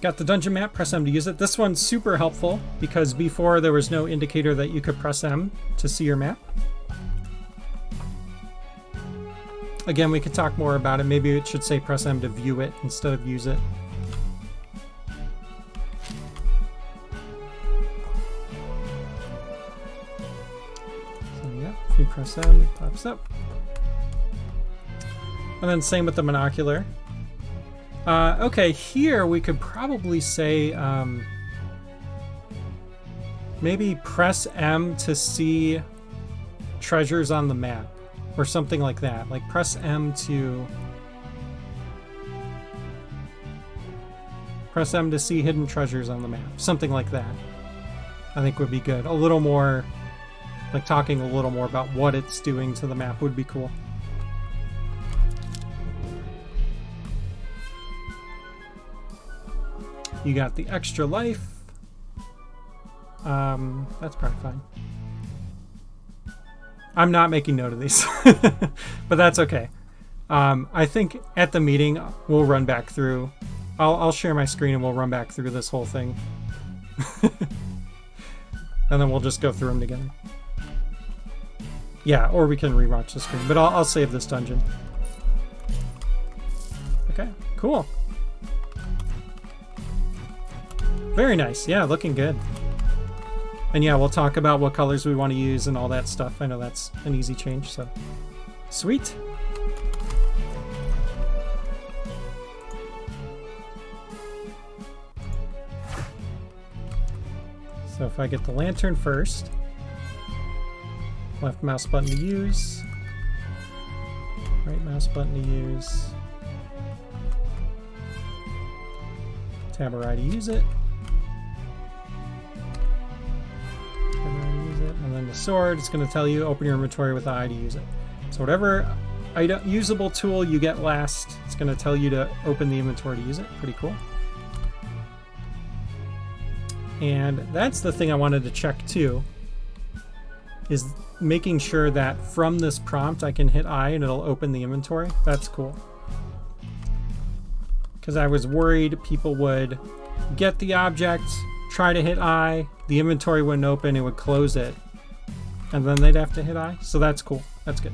Got the dungeon map, press M to use it. This one's super helpful because before there was no indicator that you could press M to see your map. Again, we could talk more about it. Maybe it should say press M to view it instead of use it. So yeah, if you press M, it pops up. And then same with the monocular. Okay, here we could probably say maybe press M to see treasures on the map or something like that. Like press M to see hidden treasures on the map. Something like that. I think would be good. A little more, like talking a little more about what it's doing to the map would be cool. You got the extra life. That's probably fine. I'm not making note of these, but that's okay. I think at the meeting we'll run back through. I'll share my screen and we'll run back through this whole thing. And then we'll just go through them together. Yeah, or we can rewatch the screen, but I'll save this dungeon. Okay, cool. Very nice. Yeah, looking good. And yeah, we'll talk about what colors we want to use and all that stuff. I know that's an easy change, so sweet. So if I get the lantern first, left mouse button to use, right mouse button to use, tab or I to use it. And then the sword, it's going to tell you open your inventory with the I to use it. So whatever usable tool you get last, it's going to tell you to open the inventory to use it. Pretty cool. And that's the thing I wanted to check too, is making sure that from this prompt I can hit I and it'll open the inventory. That's cool. Because I was worried people would get the object, try to hit I, the inventory wouldn't open, it would close it, and then they'd have to hit I. So that's cool. That's good.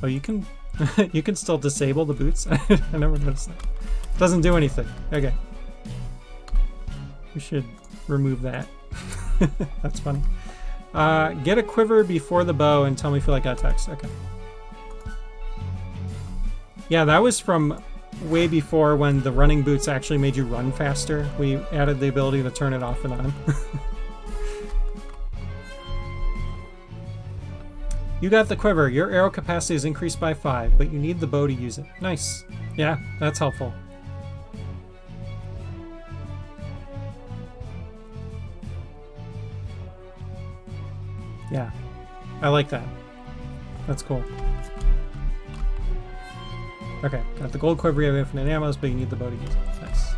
Oh, you can you can still disable the boots? I never noticed that. Doesn't do anything. Okay. We should remove that. That's funny. Get a quiver before the bow and tell me if you like that text. Okay. Yeah, that was from way before when the running boots actually made you run faster. We added the ability to turn it off and on. You got the quiver. Your arrow capacity is increased by 5, but you need the bow to use it. Nice. Yeah, that's helpful. Yeah, I like that. That's cool. Okay, got the gold quiver, you have infinite ammos, but you need the bow to use it. Nice.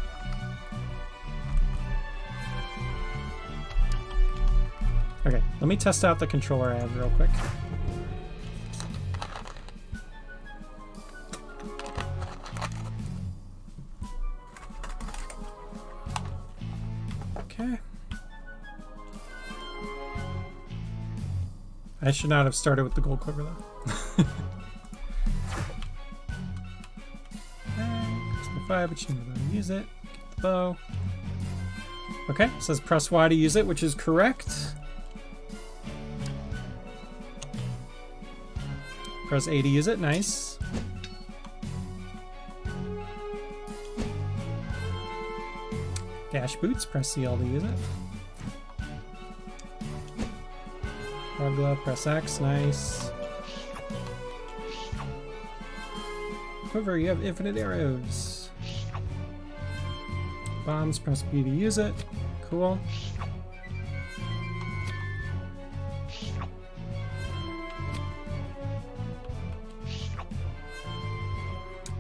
Okay, let me test out the controller I have real quick. Okay. I should not have started with the gold quiver though. But you know how to use it. Get the bow. Okay, it says press Y to use it, which is correct. Press A to use it, nice. Dash boots, press CL to use it. Frog glove, press X, nice. Quiver, you have infinite arrows. Bombs, press B to use it. Cool.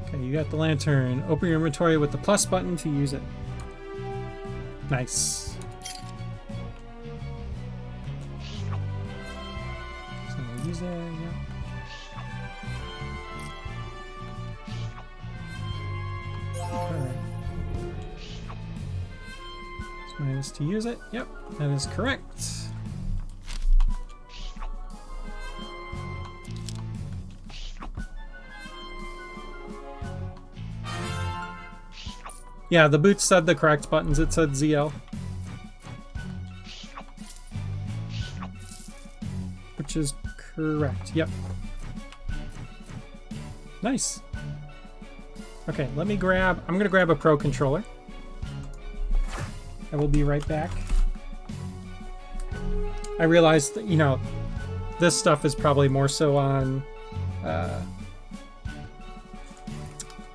Okay, you got the lantern. Open your inventory with the plus button to use it. Nice. So we'll use it, yeah. Alright. It's minus to use it. Yep, that is correct. Yeah, the boots said the correct buttons. It said ZL. Which is correct. Yep. Nice. Okay, let me grab... I'm going to grab a Pro controller. I will be right back. I realized that, you know, this stuff is probably more so on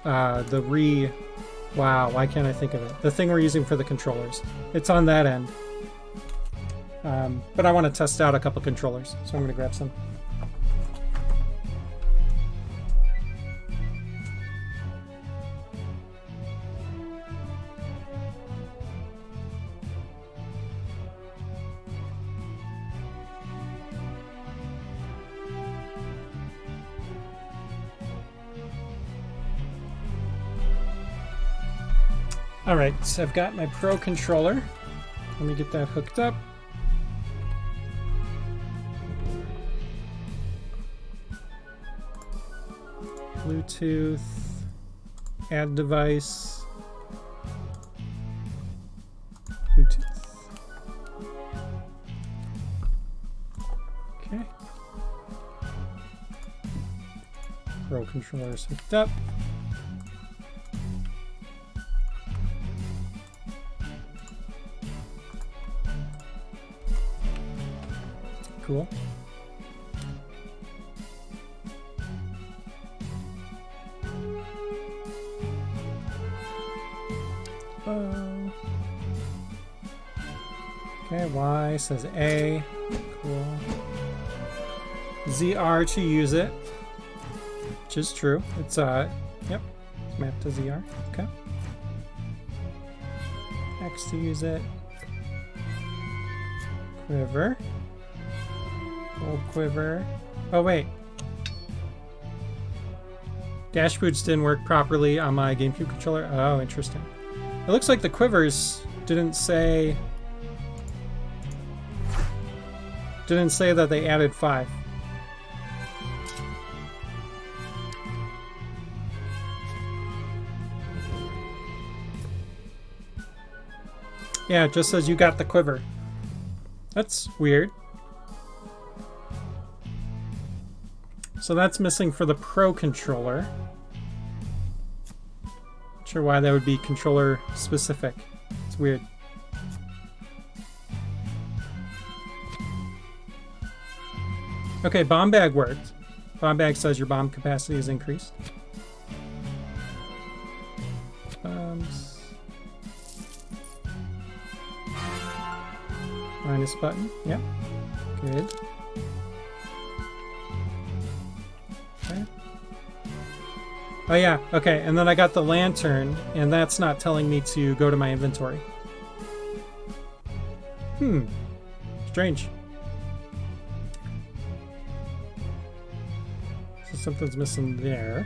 the Wow, why can't I think of it? The thing we're using for the controllers. It's on that end. But I want to test out a couple controllers, so I'm going to grab some. Alright, so I've got my Pro controller. Let me get that hooked up. Bluetooth, add device, Bluetooth. Okay. Pro controller is hooked up. Cool. Okay, Y says A. Cool. ZR to use it, which is true. It's yep, it's mapped to ZR. Okay. X to use it. Quiver. Gold quiver. Oh wait. Dash boots didn't work properly on my GameCube controller. Oh, interesting. It looks like the quivers didn't say that they added 5. Yeah, it just says you got the quiver. That's weird. So that's missing for the Pro controller. Not sure why that would be controller specific. It's weird. Okay, bomb bag worked. Bomb bag says your bomb capacity is increased. Bombs. Minus button. Yep. Good. Okay. Oh yeah, okay, and then I got the lantern, and that's not telling me to go to my inventory. Strange. So something's missing there.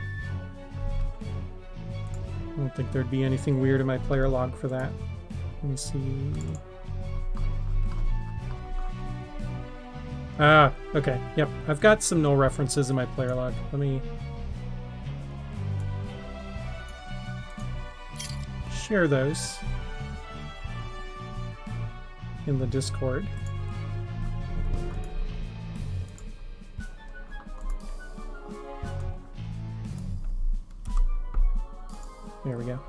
I don't think there'd be anything weird in my player log for that. Let me see. Ah, okay, yep. I've got some null references in my player log. Let me share those in the Discord. There we go.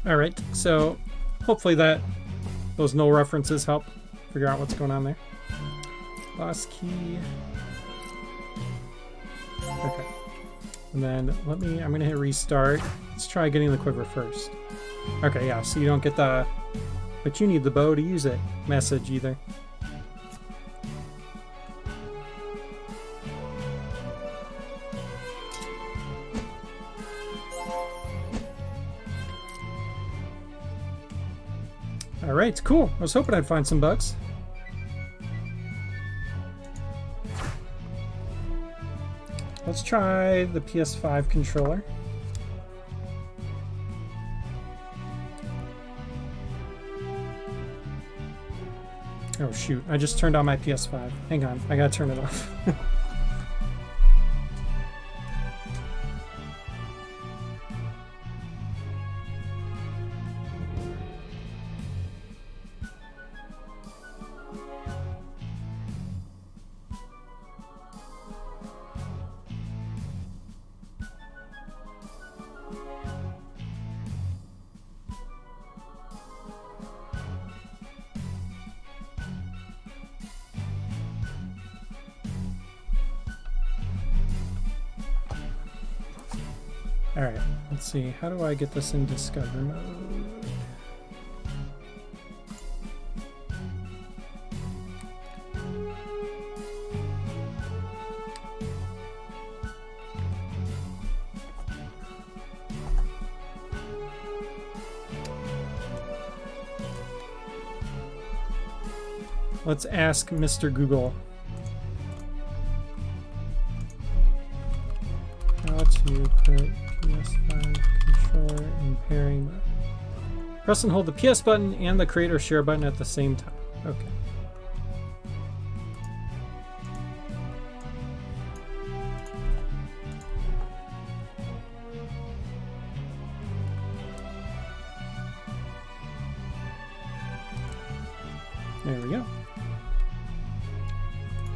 All right, so hopefully those null references help. figure out what's going on there. Boss key. Okay. And then I'm gonna hit restart. Let's try getting the quiver first. Okay, yeah, so you don't get the, but you need the bow to use it message either. Alright, cool. I was hoping I'd find some bugs. Let's try the PS5 controller. Oh shoot, I just turned on my PS5. Hang on, I gotta turn it off. Alright, let's see. How do I get this in Discover mode? Let's ask Mr. Google. How to put PS5 controller in pairing mode. Press and hold the PS button and the create or share button at the same time. Okay. There we go.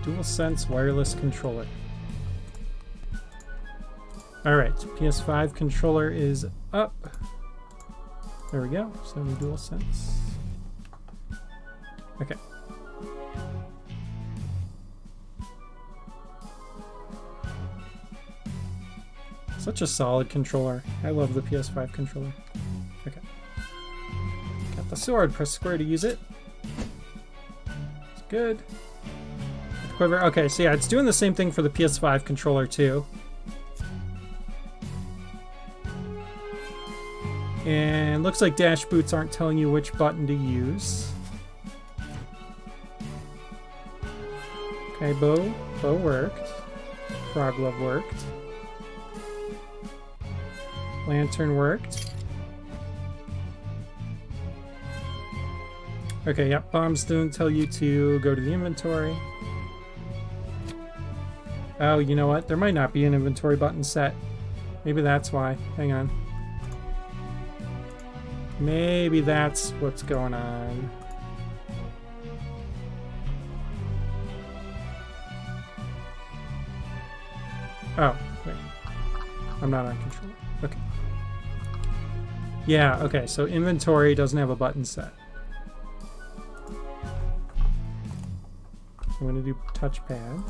DualSense wireless controller. Alright, PS5 controller is up. There we go. Sony DualSense. Okay. Such a solid controller. I love the PS5 controller. Okay. Got the sword. Press square to use it. It's good. Quiver. Okay, so yeah, it's doing the same thing for the PS5 controller too. And looks like dash boots aren't telling you which button to use. Okay, bow worked. Frog glove worked. Lantern worked. Okay, yep, bombs don't tell you to go to the inventory. Oh, you know what? There might not be an inventory button set. Maybe that's why. Hang on. Maybe that's what's going on. Oh, wait. I'm not on controller. Okay. Yeah, okay, so inventory doesn't have a button set. I'm going to do touchpad.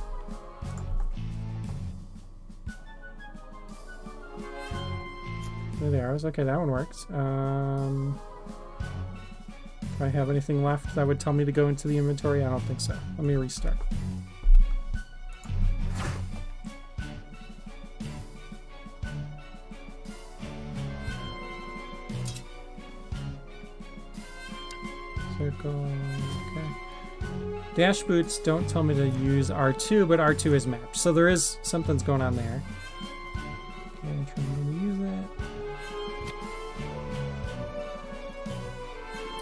The arrows. Okay, that one works. Do I have anything left that would tell me to go into the inventory? I don't think so. Let me restart. Circle. Okay. Dash boots don't tell me to use R2, but R2 is mapped. So there is something's going on there. Okay, I'm trying to use that.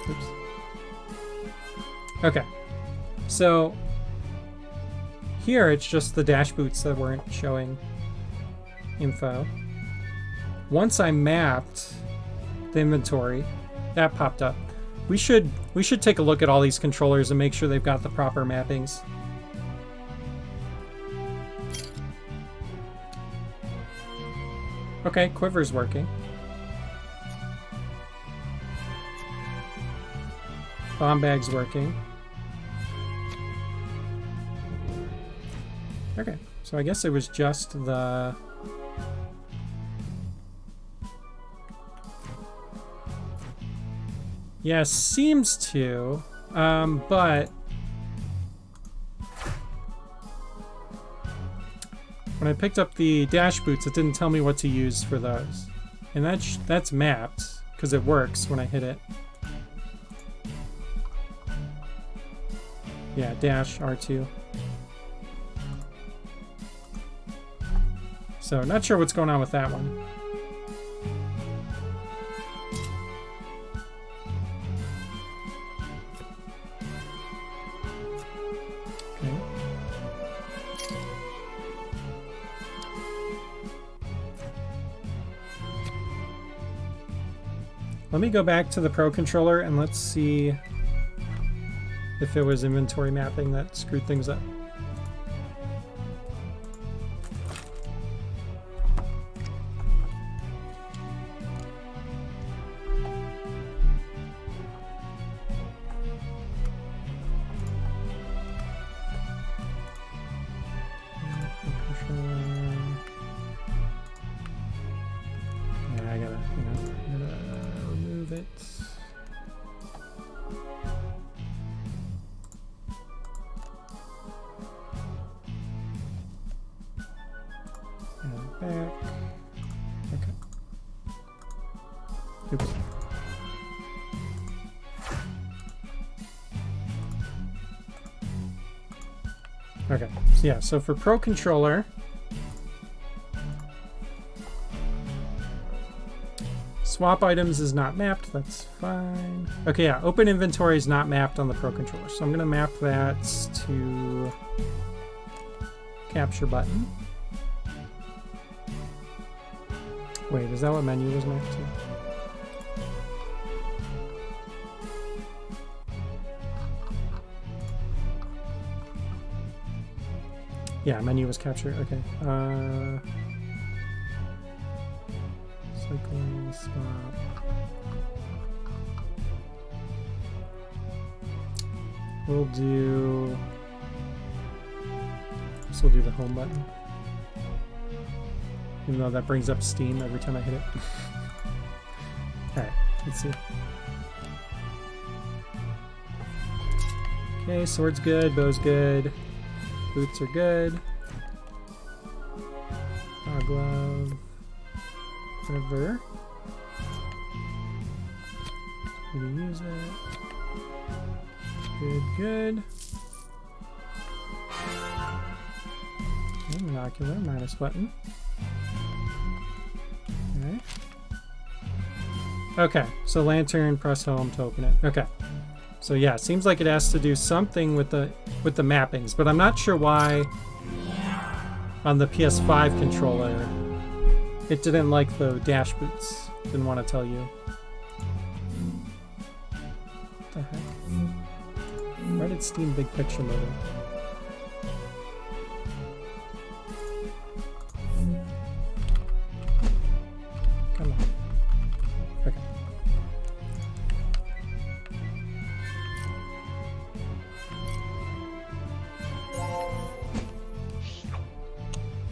Oops. Okay, so here it's just the dash boots that weren't showing info. Once I mapped the inventory, that popped up. We should take a look at all these controllers and make sure they've got the proper mappings. Okay, quiver's working. Bomb bag's working. Okay, so I guess it was just the... Yeah, seems to, but when I picked up the dash boots, it didn't tell me what to use for those. And that's mapped, because it works when I hit it. Yeah, dash R2. So, not sure what's going on with that one. Let me go back to the Pro Controller and let's see if it was inventory mapping that screwed things up. Yeah, I gotta remove it. And back. Okay. Oops. Okay, so yeah, so for Pro Controller, swap items is not mapped, that's fine. Okay, yeah, open inventory is not mapped on the Pro Controller, so I'm gonna map that to capture button. Wait, is that what menu was mapped to? Yeah, menu was captured. Okay. Cycle swap. We'll do. This will do the home button. Even though that brings up Steam every time I hit it. Alright, let's see. Okay, sword's good, bow's good. Boots are good. Dog glove. Whatever. You can use it. Good, good. Okay, monocular, minus button. Okay. Okay, so lantern, press home to open it. Okay. So yeah, it seems like it has to do something with the mappings, but I'm not sure why on the PS5 controller it didn't like the dash boots. Didn't want to tell you. What the heck? Why did Steam Big Picture mode open? Come on. Okay.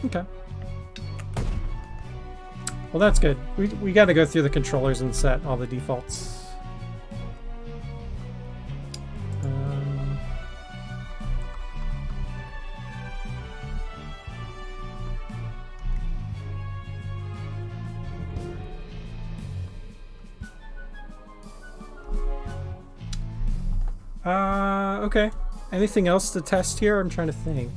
Okay. Well, that's good. We got to go through the controllers and set all the defaults. Okay. Anything else to test here? I'm trying to think.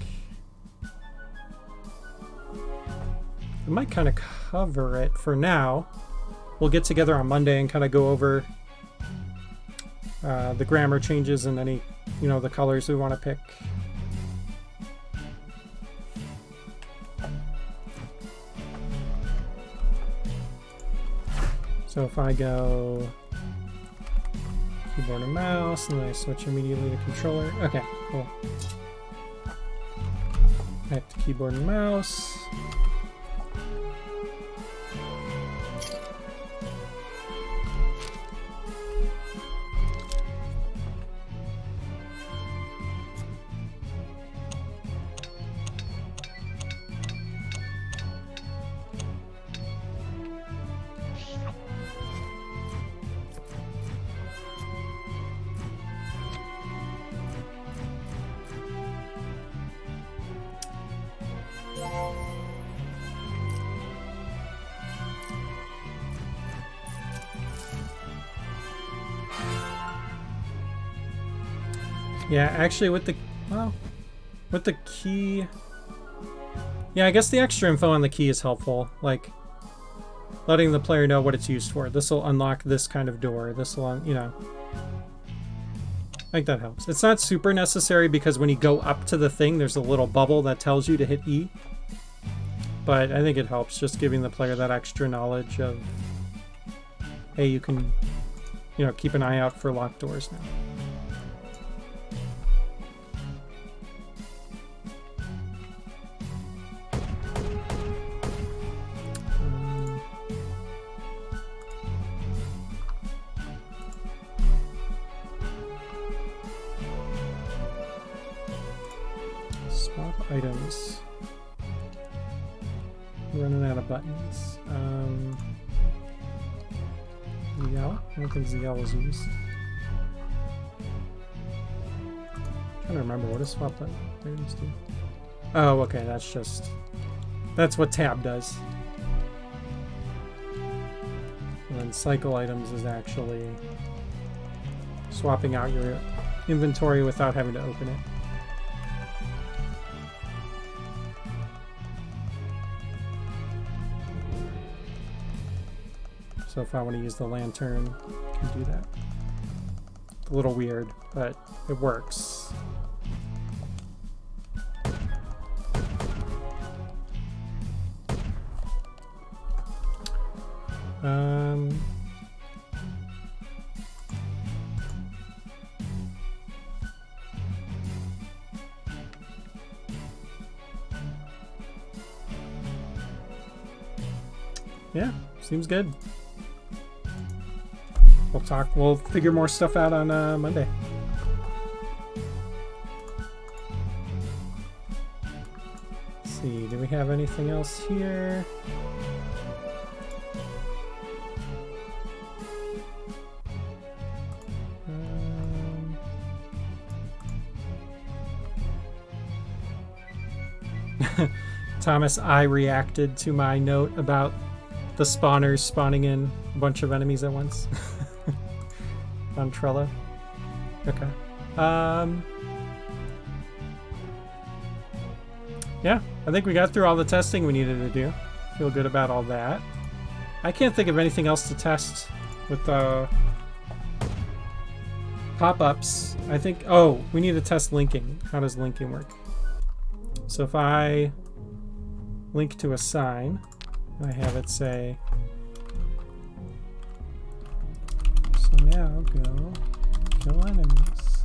We might kind of cover it for now. We'll get together on Monday and kind of go over the grammar changes and any, the colors we want to pick. So if I go keyboard and mouse, and then I switch immediately to controller. Okay, cool. Back to keyboard and mouse. Yeah, actually with the key, yeah, I guess the extra info on the key is helpful, like letting the player know what it's used for. This will unlock this kind of door. This will, you know, I think that helps. It's not super necessary because when you go up to the thing, there's a little bubble that tells you to hit E. But I think it helps just giving the player that extra knowledge of, hey, you can, you know, keep an eye out for locked doors now. Items. Running out of buttons. ZL? I don't think ZL is used. I'm trying to remember, what does swap items do? Oh, okay, that's what tab does. And then cycle items is actually swapping out your inventory without having to open it. So if I want to use the lantern, I can do that. It's a little weird, but it works. Yeah, seems good. We'll figure more stuff out on Monday. Let's see, do we have anything else here? Thomas, I reacted to my note about the spawners spawning in a bunch of enemies at once. On Trello. Okay. Yeah, I think we got through all the testing we needed to do. Feel good about all that. I can't think of anything else to test with the pop-ups. I think, oh, we need to test linking. How does linking work? So if I link to a sign, and I have it say, so now go kill enemies.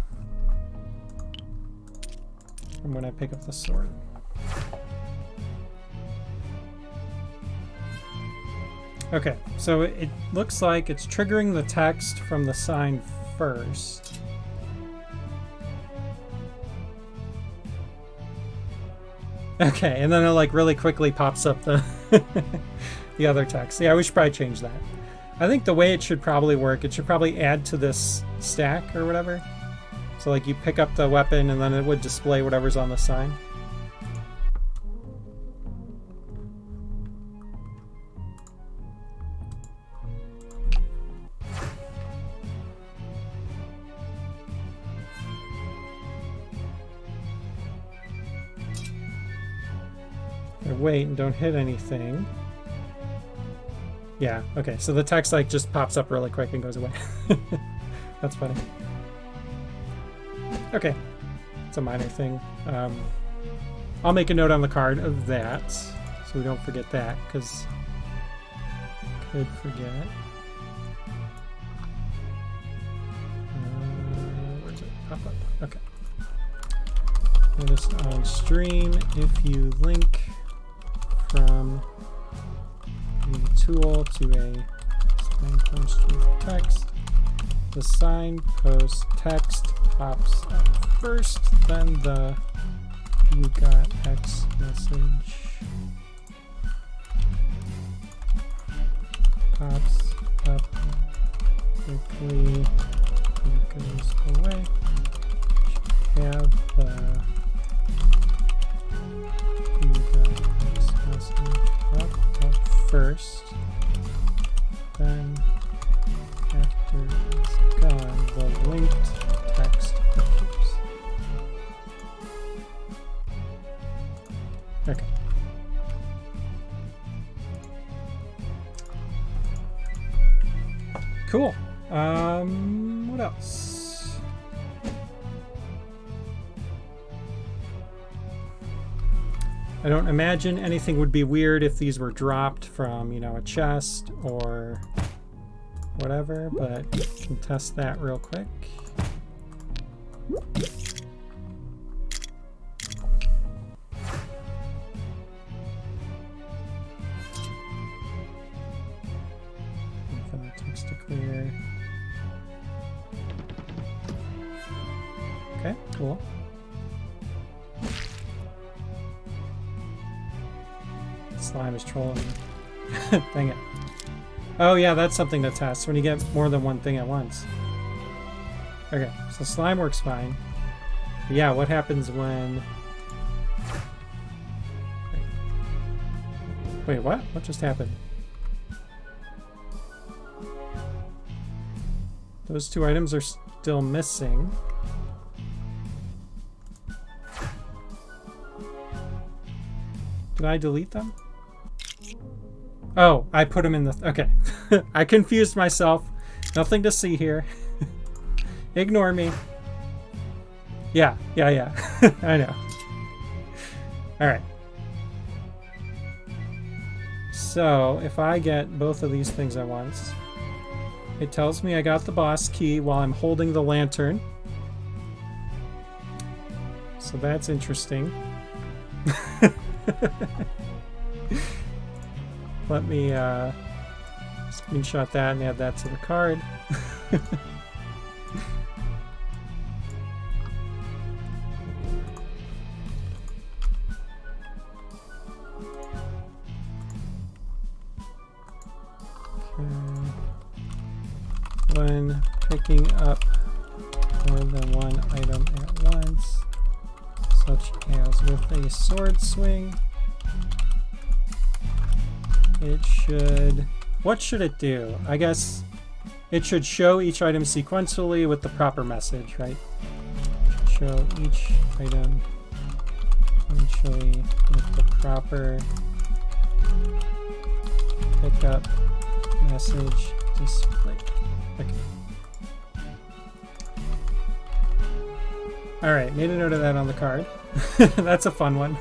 And when I pick up the sword. Okay, so it looks like it's triggering the text from the sign first. Okay, and then it like really quickly pops up the the other text. Yeah, we should probably change that. I think the way it should probably work, it should probably add to this stack or whatever. So like you pick up the weapon and then it would display whatever's on the sign. Wait and don't hit anything. Yeah, okay, so the text like just pops up really quick and goes away. That's funny. Okay, it's a minor thing. I'll make a note on the card of that so we don't forget that, because could forget. Where's it? Pop up. Okay. Notice on stream, if you link from a tool to a signpost with text, the signpost text pops up first, then the "you got X" message pops up quickly and goes away. Should have the "you got X" message pop up first, then after it's gone, the linked text appears. Cool. What else? I don't imagine anything would be weird if these were dropped from, you know, a chest or whatever, but we can test that real quick. For that text to clear. Okay, cool. Slime is trolling me. Dang it. Oh yeah, that's something to test when you get more than one thing at once. Okay, so slime works fine. But yeah, what happens when... Wait, what? What just happened? Those two items are still missing. Did I delete them? Oh, I put them in the... Okay. I confused myself. Nothing to see here. Ignore me. Yeah. I know. Alright. So, if I get both of these things at once, it tells me I got the boss key while I'm holding the lantern. So that's interesting. Let me screenshot that and add that to the card. When picking up more than one item at once, such as with a sword swing, it should... What should it do? I guess it should show each item sequentially with the proper message, right? Show each item sequentially with the proper pickup message displayed. Okay. Alright, made a note of that on the card. That's a fun one.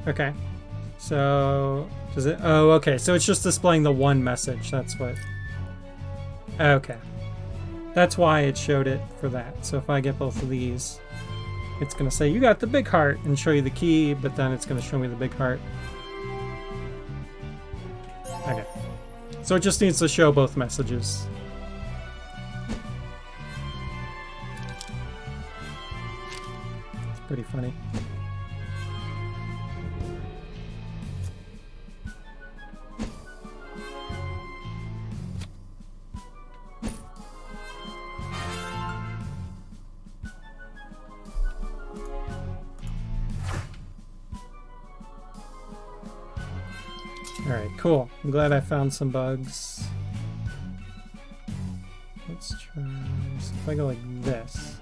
Okay. So, does it... Oh, okay. So it's just displaying the one message. That's what... Okay. That's why it showed it for that. So if I get both of these, it's going to say, you got the big heart, and show you the key, but then it's going to show me the big heart. Okay. So it just needs to show both messages. It's pretty funny. Alright, cool. I'm glad I found some bugs. Let's try... So if I go like this...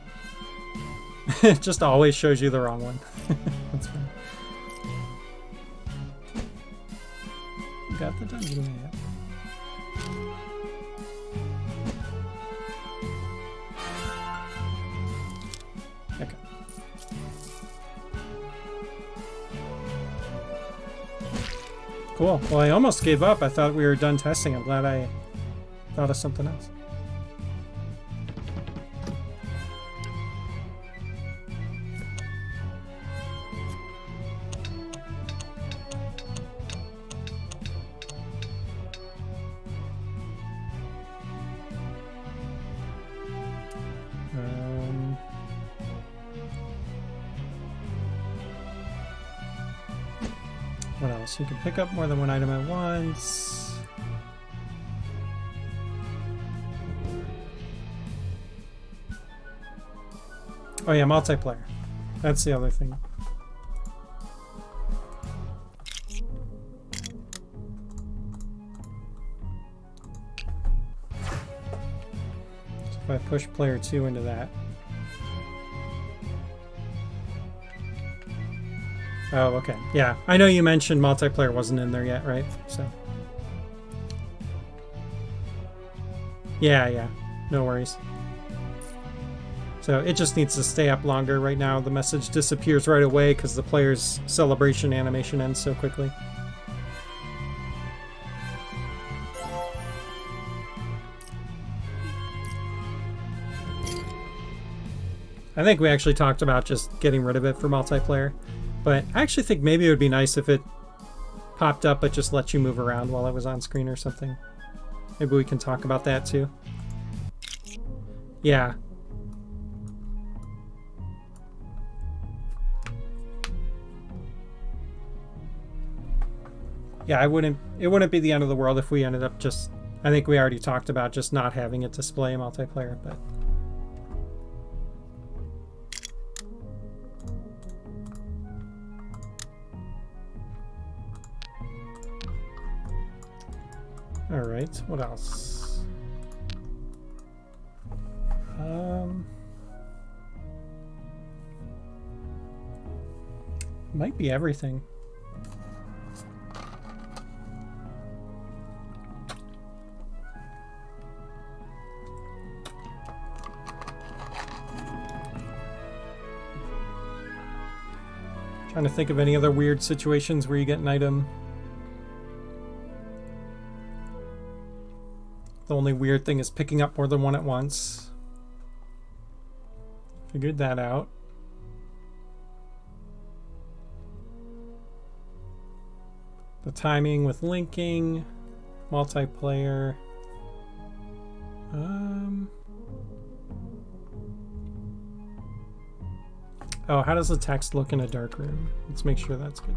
It just always shows you the wrong one. That's fine. Got the dungeon map. Okay. Cool. Well, I almost gave up. I thought we were done testing. I'm glad I thought of something else. What else? You can pick up more than one item at once. Oh yeah, multiplayer. That's the other thing. So if I push player 2 into that. Oh, okay. Yeah, I know you mentioned multiplayer wasn't in there yet, right? So. Yeah, no worries. So it just needs to stay up longer. Right now the message disappears right away because the player's celebration animation ends so quickly. I think we actually talked about just getting rid of it for multiplayer, but I actually think maybe it would be nice if it popped up but just let you move around while it was on screen or something. Maybe we can talk about that too. Yeah. Yeah, it wouldn't be the end of the world if we ended up just, I think we already talked about just not having it display multiplayer, but all right, what else? Might be everything. Trying to think of any other weird situations where you get an item. The only weird thing is picking up more than one at once. Figured that out. The timing with linking, multiplayer. Oh, how does the text look in a dark room? Let's make sure that's good.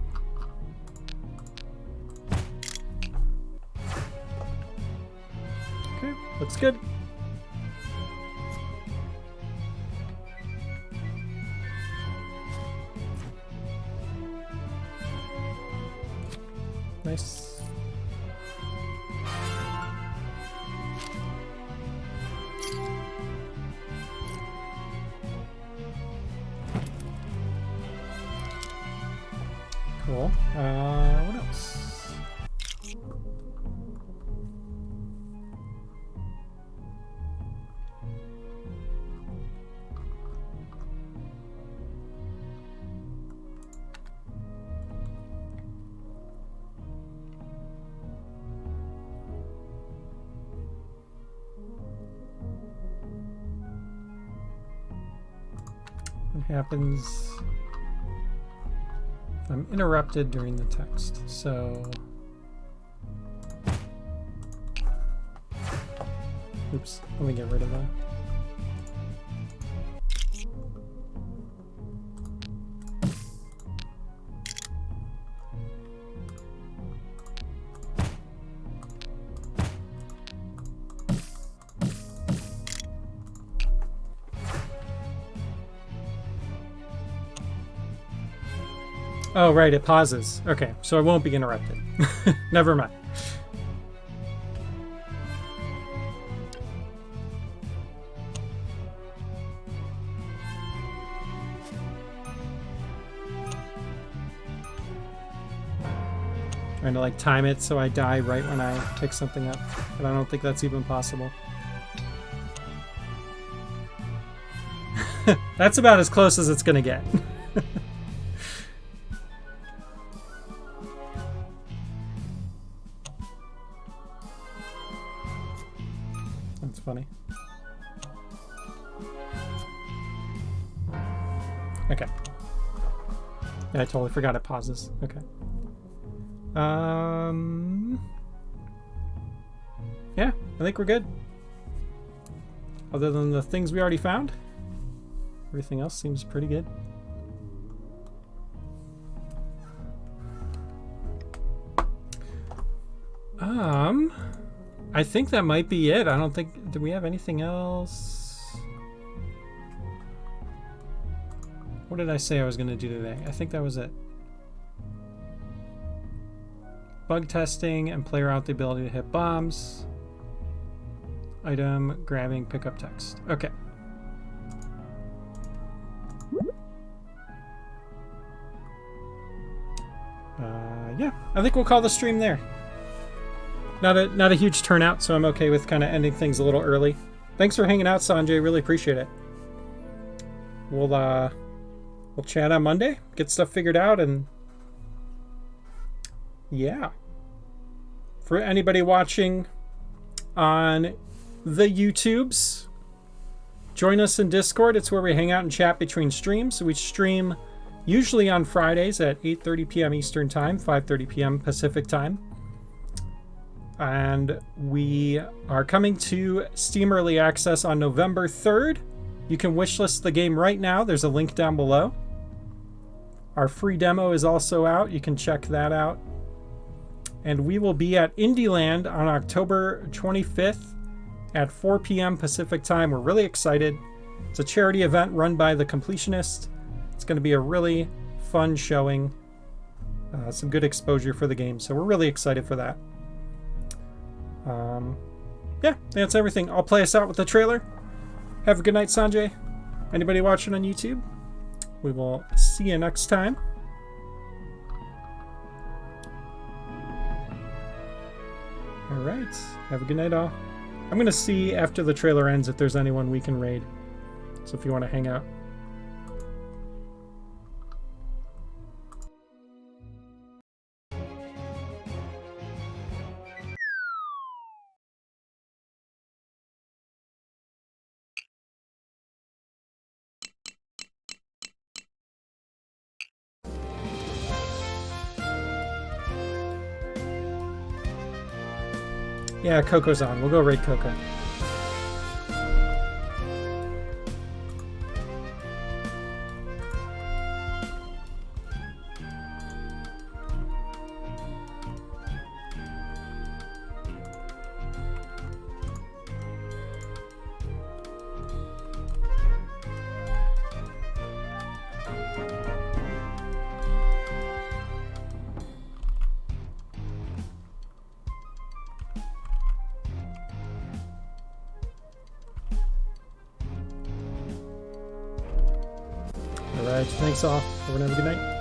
Okay, looks good. Nice. Cool. What else? What happens? I'm interrupted during the text, so... Oops, let me get rid of that. Oh, right, it pauses. Okay, so I won't be interrupted. Never mind. Trying to like time it so I die right when I pick something up, but I don't think that's even possible. That's about as close as it's gonna get. That's funny. Okay. Yeah, I totally forgot it pauses. Okay. Yeah, I think we're good. Other than the things we already found, everything else seems pretty good. I think that might be it. I don't think... Do we have anything else? What did I say I was going to do today? I think that was it. Bug testing and player out the ability to hit bombs. Item, grabbing, pick up text. Okay. yeah, I think we'll call the stream there. Not a huge turnout, so I'm okay with kind of ending things a little early. Thanks for hanging out, Sanjay. Really appreciate it. We'll chat on Monday, get stuff figured out, and yeah. For anybody watching on the YouTubes, join us in Discord. It's where we hang out and chat between streams. So we stream usually on Fridays at 8:30 p.m. Eastern Time, 5:30 p.m. Pacific Time. And we are coming to Steam Early Access on November 3rd. You can wishlist the game right now. There's a link down below. Our free demo is also out. You can check that out. And we will be at Indieland on October 25th at 4 p.m. Pacific Time. We're really excited. It's a charity event run by The Completionist. It's going to be a really fun showing. Some good exposure for the game. So we're really excited for that. Yeah, that's everything. I'll play us out with the trailer. Have a good night, Sanjay. Anybody watching on YouTube? We will see you next time. All right. Have a good night, all. I'm going to see after the trailer ends if there's anyone we can raid. So if you want to hang out. Yeah, Coco's on. We'll go raid Coco. Alright, thanks all. Everyone have a good night.